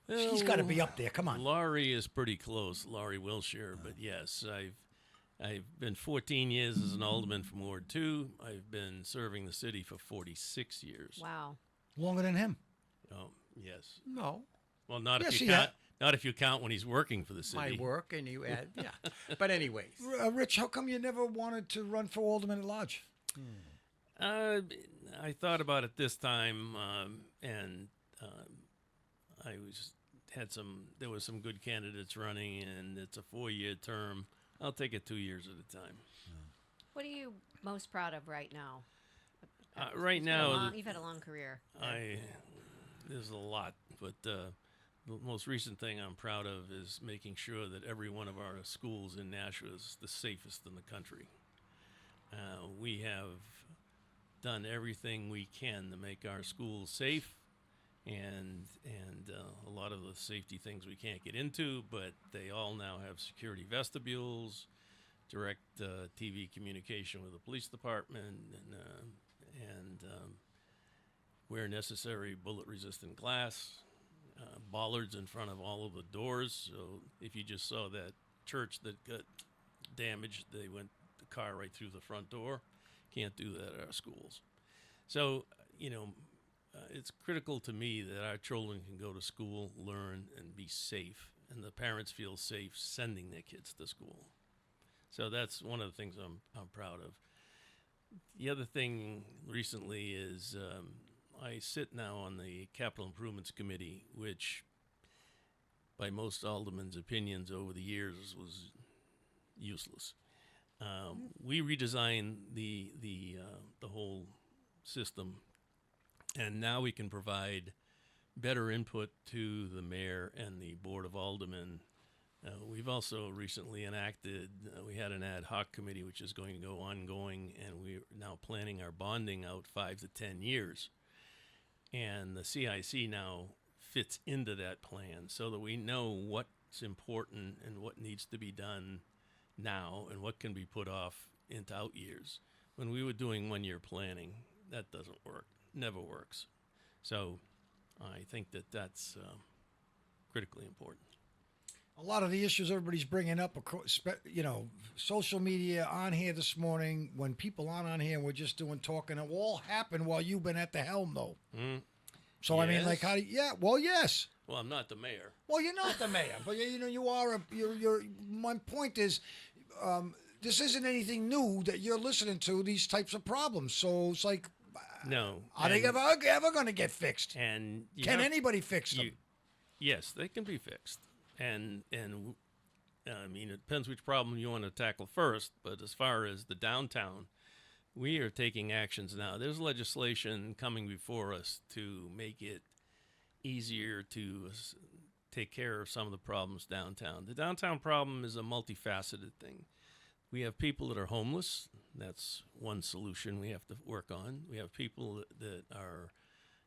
S2: He's got to be up there. Come on.
S7: Laurie is pretty close, Laurie Wilshire, but yes, I've been 14 years as an alderman from Ward 2. I've been serving the city for 46 years.
S1: Wow.
S2: Longer than him.
S7: Oh, yes.
S4: No,
S7: Well, not
S2: Yes,
S7: if
S2: he
S7: you count.
S2: had-
S7: Not if you count when he's working for the city.
S4: my work and you add yeah. But anyways,
S2: Rich, how come you never wanted to run for alderman at large?
S7: I thought about it this time, and I there was some good candidates running, and it's a 4-year term. I'll take it 2 years at a time.
S1: What are you most proud of right now?
S7: Right now,
S1: You've had a long career.
S7: there's a lot, but the most recent thing I'm proud of is making sure that every one of our schools in Nashua is the safest in the country. We have done everything we can to make our schools safe, and a lot of the safety things we can't get into, but they all now have security vestibules, direct TV communication with the police department, and where necessary, bullet-resistant glass, bollards in front of all of the doors. So if you just saw that church that got damaged, they went the car right through the front door. Can't do that at our schools. So, it's critical to me that our children can go to school, learn, and be safe, and the parents feel safe sending their kids to school. So that's one of the things I'm proud of. The other thing recently is I sit now on the Capital Improvements Committee, which, by most aldermen's opinions over the years, was useless. We redesigned the whole system, and now we can provide better input to the mayor and the board of aldermen. We've also recently enacted. We had an ad hoc committee which is going to go ongoing, and we're now planning our bonding out 5 to 10 years. And the CIC now fits into that plan so that we know what's important and what needs to be done now and what can be put off into out years. When we were doing 1 year planning, that doesn't work, never works. So I think that that's critically important.
S2: A lot of the issues everybody's bringing up, social media on here this morning, when people aren't on here and we're just doing talking, it all happened while you've been at the helm, though. So, I mean, like,
S7: Yes.
S2: yes.
S7: Well, I'm not the mayor.
S2: Well, you're not the mayor, but you are. My point is, this isn't anything new that you're listening to. These types of problems. So it's like,
S7: No.
S2: are they ever going to get fixed?
S7: And you
S2: Can
S7: have-
S2: anybody fix them?
S7: Yes, they can be fixed. And I mean, it depends which problem you want to tackle first. But as far as the downtown, we are taking actions now. There's legislation coming before us to make it easier to take care of some of the problems downtown. The downtown problem is a multifaceted thing. We have people that are homeless. That's one solution we have to work on. We have people that are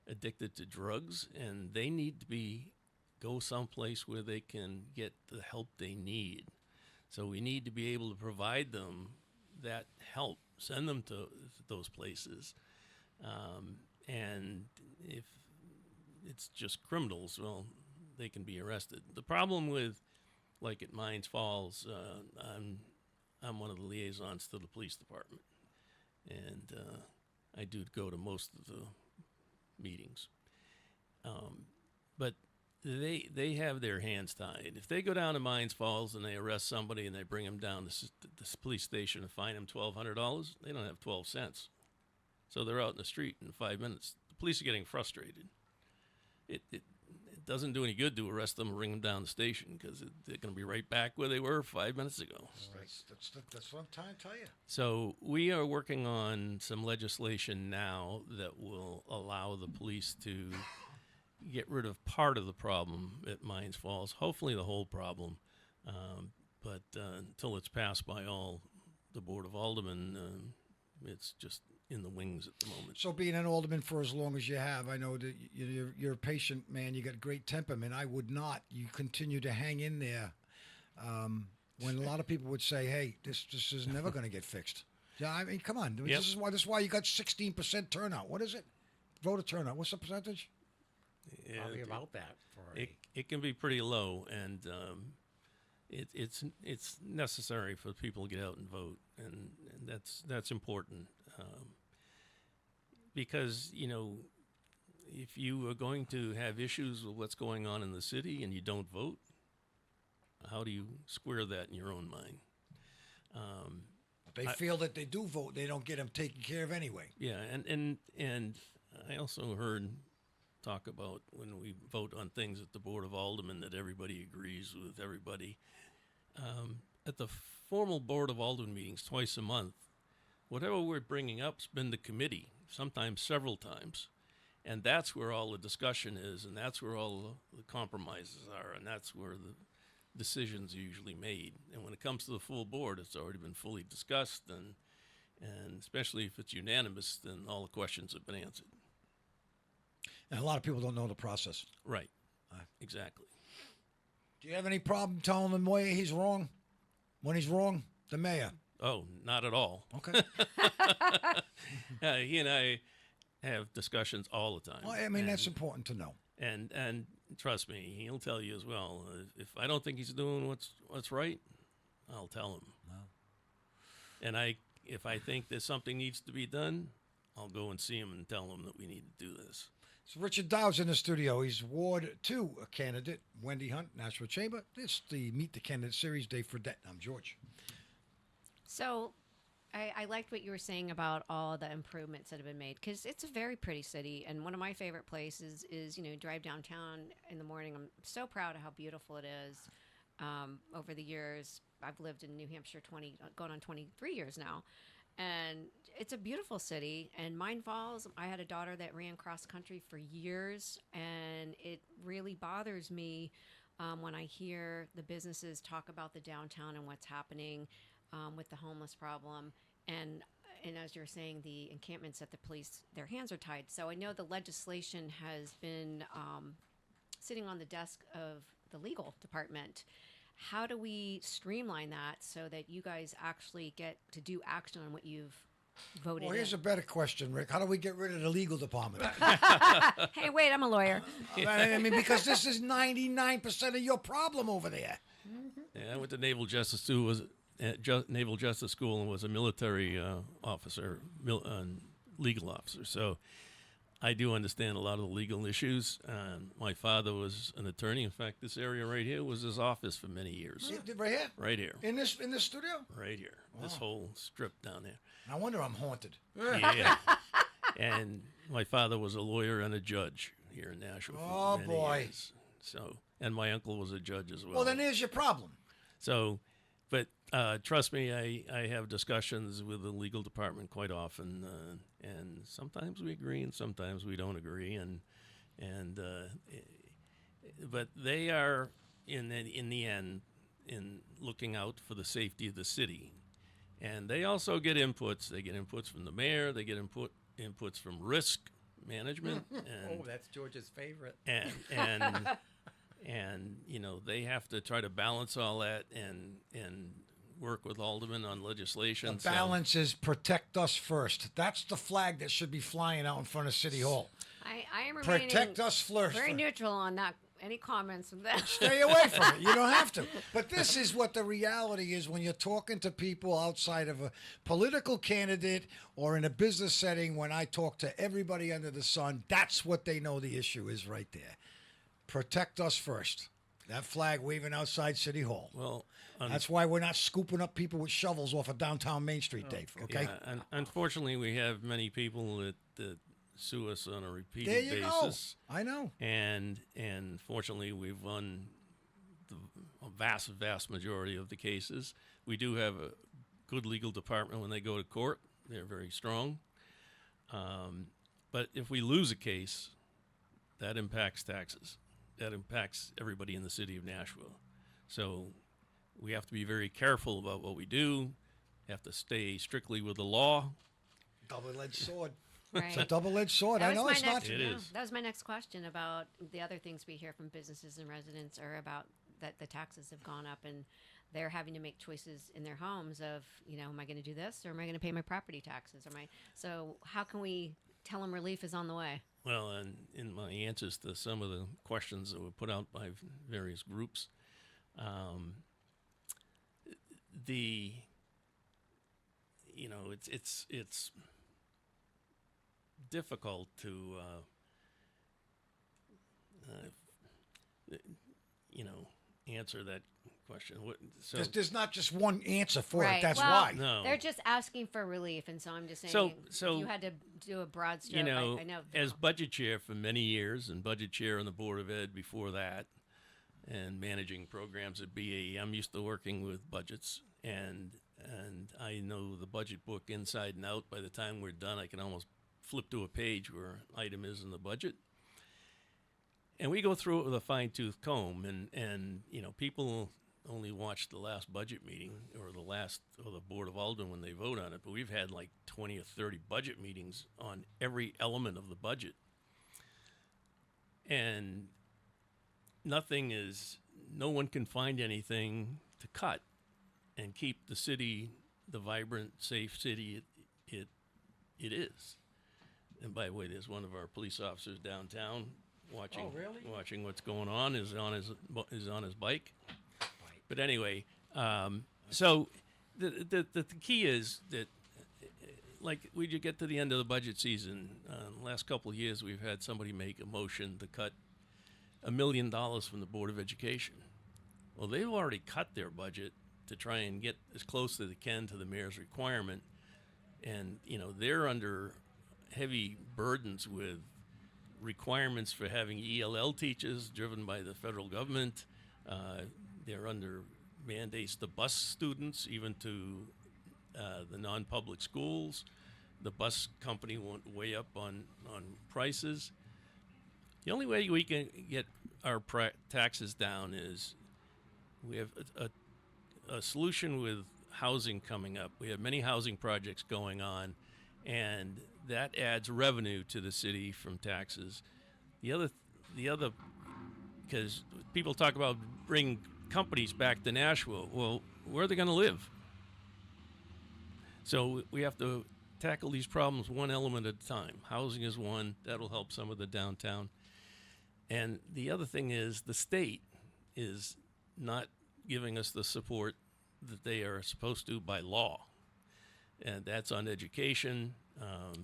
S7: addicted to drugs, and they need to go someplace where they can get the help they need. So we need to be able to provide them that help, send them to those places. And if it's just criminals, well, they can be arrested. The problem with, like at Mines Falls, I'm one of the liaisons to the police department, and I do go to most of the meetings. But they have their hands tied. If they go down to Mines Falls and they arrest somebody and they bring them down to the police station and fine them $1,200, they don't have 12 cents. So they're out in the street in 5 minutes. The police are getting frustrated. It doesn't do any good to arrest them and bring them down the station because they're going to be right back where they were 5 minutes ago.
S2: That's what I'm trying to tell you.
S7: So we are working on some legislation now that will allow the police to get rid of part of the problem at Mines Falls, hopefully the whole problem. But until it's passed by all the Board of Aldermen, it's just in the wings at the moment.
S2: So being an alderman for as long as you have, I know that you're a patient man. You got great temperament. I would not. You continue to hang in there. When a lot of people would say, "Hey, this is never going to get fixed." Yeah, I mean, come on.
S7: Yep.
S2: This is why you got 16% turnout. What is it? Voter turnout. What's the percentage?
S4: Probably about that.
S7: It can be pretty low, and it's necessary for people to get out and vote, and that's important. Because, if you are going to have issues with what's going on in the city and you don't vote, how do you square that in your own mind?
S2: They feel that they do vote. They don't get them taken care of anyway.
S7: Yeah, and I also heard talk about when we vote on things at the Board of Aldermen that everybody agrees with everybody. At the formal Board of Aldermen meetings twice a month, whatever we're bringing up's been the committee, sometimes several times. And that's where all the discussion is, and that's where all the compromises are, and that's where the decisions are usually made. And when it comes to the full board, it's already been fully discussed, and especially if it's unanimous, then all the questions have been answered.
S2: And a lot of people don't know the process.
S7: Right. Exactly.
S2: Do you have any problem telling him why he's wrong? When he's wrong? The mayor.
S7: Oh, not at all.
S2: Okay.
S7: He and I have discussions all the time.
S2: Well, I mean, that's important to know.
S7: And trust me, he'll tell you as well. If I don't think he's doing what's right, I'll tell him.
S2: Wow.
S7: And if I think that something needs to be done, I'll go and see him and tell him that we need to do this.
S2: So Richard Dow's in the studio. He's Ward 2 candidate. Wendy Hunt, Nashua Chamber. This is the Meet the Candidate series. Dave Fredette. I'm George.
S1: So I liked what you were saying about all the improvements that have been made, because it's a very pretty city. And one of my favorite places is, drive downtown in the morning. I'm so proud of how beautiful it is. over the years. I've lived in New Hampshire going on 23 years now. And it's a beautiful city. And Mine Falls, I had a daughter that ran cross country for years. And it really bothers me when I hear the businesses talk about the downtown and what's happening with the homeless problem. And as you're saying, the encampments at the police, their hands are tied. So I know the legislation has been sitting on the desk of the legal department. How do we streamline that so that you guys actually get to do action on what you've voted
S2: Well, here's
S1: in?
S2: a better question, Rick. How do we get rid of the legal department?
S1: Hey, wait, I'm a lawyer.
S2: I mean, because this is 99% of your problem over there.
S7: Yeah, I went to Naval Justice School, Naval Justice School, and was a military officer, legal officer. So I do understand a lot of the legal issues. My father was an attorney. In fact, this area right here was his office for many years.
S2: Right here?
S7: Right here.
S2: In this studio?
S7: Right here. This whole strip down there.
S2: No wonder I'm haunted.
S7: Yeah. And my father was a lawyer and a judge here in Nashua.
S2: Oh,
S7: for many
S2: boy.
S7: years. So, and my uncle was a judge as well.
S2: Well, then there's your problem.
S7: So, but trust me, I have discussions with the legal department quite often, and sometimes we agree and sometimes we don't agree, but they are in the end in looking out for the safety of the city, and they also get inputs. They get inputs from the mayor. They get inputs from risk management. And,
S4: Oh, that's George's favorite.
S7: and you know, they have to try to balance all that and work with Alderman on legislation.
S2: The balance is protect us first. That's the flag that should be flying out in front of City Hall.
S1: I am remaining
S2: Protect us first.
S1: very neutral on that. Any comments from that?
S2: Stay away from it. You don't have to. But this is what the reality is when you're talking to people outside of a political candidate or in a business setting. When I talk to everybody under the sun, that's what they know the issue is right there. Protect us first. That flag waving outside City Hall.
S7: Well,
S2: That's why we're not scooping up people with shovels off of downtown Main Street, Dave. Okay?
S7: yeah, unfortunately, we have many people that sue us on a
S2: There
S7: repeated
S2: you
S7: basis.
S2: go. I know.
S7: And fortunately, we've won a vast majority of the cases. We do have a good legal department when they go to court. They're very strong. But if we lose a case, that impacts taxes. That impacts everybody in the city of Nashua. So we have to be very careful about what we do. Have to stay strictly with the law.
S2: Double-edged sword.
S1: Right.
S2: It's a double-edged sword. I know it's not.
S7: It is.
S1: That was my next question about the other things we hear from businesses and residents are about that the taxes have gone up and they're having to make choices in their homes of, you know, am I going to do this or am I going to pay my property taxes? So how can we tell them relief is on the way?
S7: Well, and in my answers to some of the questions that were put out by various groups, it's difficult to answer that question.
S2: There's not just one answer for it. That's
S1: well,
S2: why.
S7: No.
S1: They're just asking for relief, and so I'm just saying.
S7: So
S1: if you had to do a broad stroke.
S7: you know,
S1: I know.
S7: as budget chair for many years and budget chair on the Board of Ed before that, and managing programs at BAE, I'm used to working with budgets, and I know the budget book inside and out. By the time we're done, I can almost flip to a page where an item is in the budget. And we go through it with a fine-tooth comb, and you know, people only watch the last budget meeting or the Board of Aldermen when they vote on it, but we've had like 20 or 30 budget meetings on every element of the budget. And no one can find anything to cut and keep the city the vibrant, safe city it is. And by the way, there's one of our police officers downtown watching what's going on, is on his bike. But anyway, so the key is that, like, we get to the end of the budget season. The last couple of years, we've had somebody make a motion to cut $1 million from the Board of Education. Well, they've already cut their budget to try and get as close as they can to the mayor's requirement, and you know, they're under heavy burdens with requirements for having ELL teachers driven by the federal government, they're under mandates to bus students even to the non-public schools. The bus company went way up on prices. The only way we can get our taxes down is we have a solution with housing coming up. We have many housing projects going on, and that adds revenue to the city from taxes. The other, because people talk about bringing companies back to Nashua. Well, where are they going to live? So we have to tackle these problems one element at a time. Housing is one. That'll help some of the downtown. And the other thing is the state is not giving us the support that they are supposed to by law. And that's on education.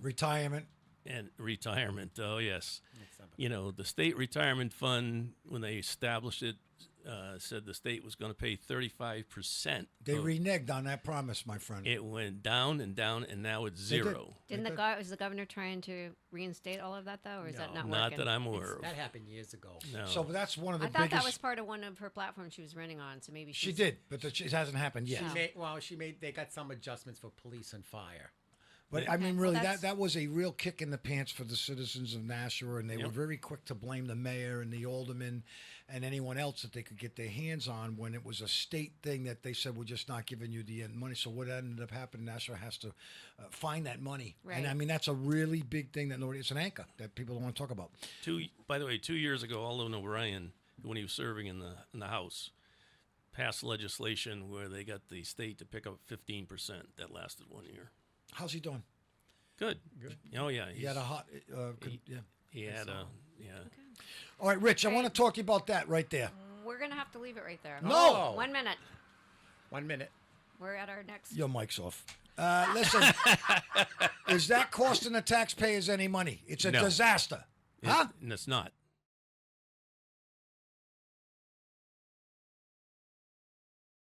S2: Retirement.
S7: And retirement. Oh, yes. You know, the state retirement fund, when they established it, said the state was going to pay 35%.
S2: They reneged on that promise, my friend.
S7: It went down and down, and now it's zero.
S1: Is the governor trying to reinstate all of that, though, or is that not working?
S7: Not that I'm aware of.
S4: That happened years ago.
S7: No.
S2: So that's one of the
S1: I thought
S2: biggest.
S1: that was part of one of her platforms she was running on, so maybe
S2: She did, but it hasn't happened yet.
S4: They got some adjustments for police and fire.
S2: But I mean,
S1: Well,
S2: really,
S1: that's-
S2: that was a real kick in the pants for the citizens of Nashua, and they were very quick to blame the mayor and the alderman and anyone else that they could get their hands on when it was a state thing that they said, we're just not giving you the money. So what ended up happening, Nashua has to find that money.
S1: Right.
S2: And I mean, that's a really big thing that it's an anchor that people don't want to talk about.
S7: By the way, 2 years ago, Alderman O'Brien, when he was serving in the House, passed legislation where they got the state to pick up 15%. That lasted 1 year.
S2: How's he doing?
S7: Good. Oh yeah.
S2: He had a hot, yeah.
S7: He had a
S2: All right, Rich, I want to talk to you about that right there.
S1: We're going to have to leave it right there.
S2: No!
S1: 1 minute.
S4: 1 minute.
S1: We're at our next.
S2: Your mic's off. Listen, is that costing the taxpayers any money? It's a
S7: No.
S2: disaster. Huh?
S7: And it's not.